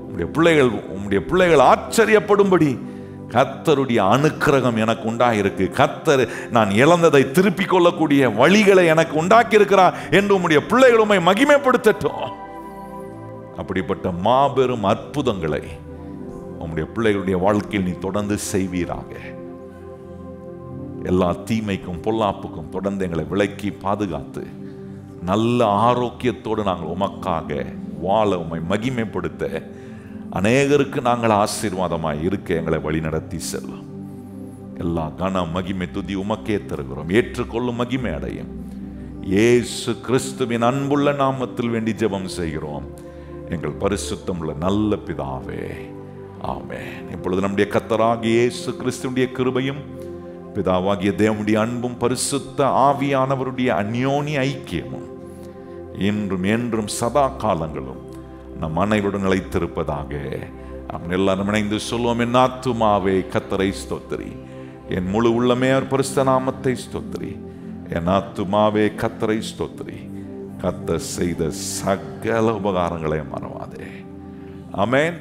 உம்முடைய பிள்ளைகள் ஆச்சரியப்படும்படி கர்த்தருடைய அனுக்கிரகம் எனக்கு உண்டாயிருக்கு, கர்த்தர் நான் இழந்ததை திருப்பிக் கொள்ளக்கூடிய வழிகளை எனக்கு உண்டாக்கி இருக்கிறார் என்று உம்முடைய பிள்ளைகள் உம்மை மகிமைப்படுத்தட்டும். அப்படிப்பட்ட மாபெரும் அற்புதங்களை உம்முடைய பிள்ளைகளுடைய வாழ்க்கையில் நீ தொடர்ந்து செய்வீராக. எல்லா தீமைக்கும் பொல்லாப்புக்கும் தொடர்ந்து எங்களை விலக்கி பாதுகாத்து நல்ல ஆரோக்கியத்தோடு நாங்கள் உமக்காக வாழ உம்மை மகிமைப்படுத்த அநேகருக்கு நாங்கள் ஆசீர்வாதமாய் இருக்க எங்களை வழி நடத்தி செல்லும். எல்லா கன மகிமை துதி உமக்கே தருகிறோம். ஏற்றுக்கொள்ளும் மகிமை அடையும் இயேசு கிறிஸ்துவின் அன்புள்ள நாமத்தில் வேண்டி ஜெபம் செய்கிறோம் எங்கள் பரிசுத்தமுள்ள நல்ல பிதாவே, ஆமென். இப்பொழுது நம்முடைய கர்த்தராகிய இயேசு கிறிஸ்துவினுடைய கிருபையும் பிதாவாகிய தேவனுடைய அன்பும் பரிசுத்த ஆவியானவருடைய அந்யோன்ய ஐக்கியமும் இன்றும் என்றும் சதா காலங்களும் நம் அனைவருடன் நிலைத்திருப்பதாக. எல்லாரும் இணைந்து சொல்லுவோம், என் ஆத்துமாவே கர்த்தரை ஸ்தோத்திரி, என் முழு உள்ளமே அவர் பரிசுத்த நாமத்தை ஸ்தோத்திரி. என் ஆத்துமாவே கர்த்தரை ஸ்தோத்திரி. கர்த்தர் செய்த சகல உபகாரங்களை மறவாதே. ஆமென்.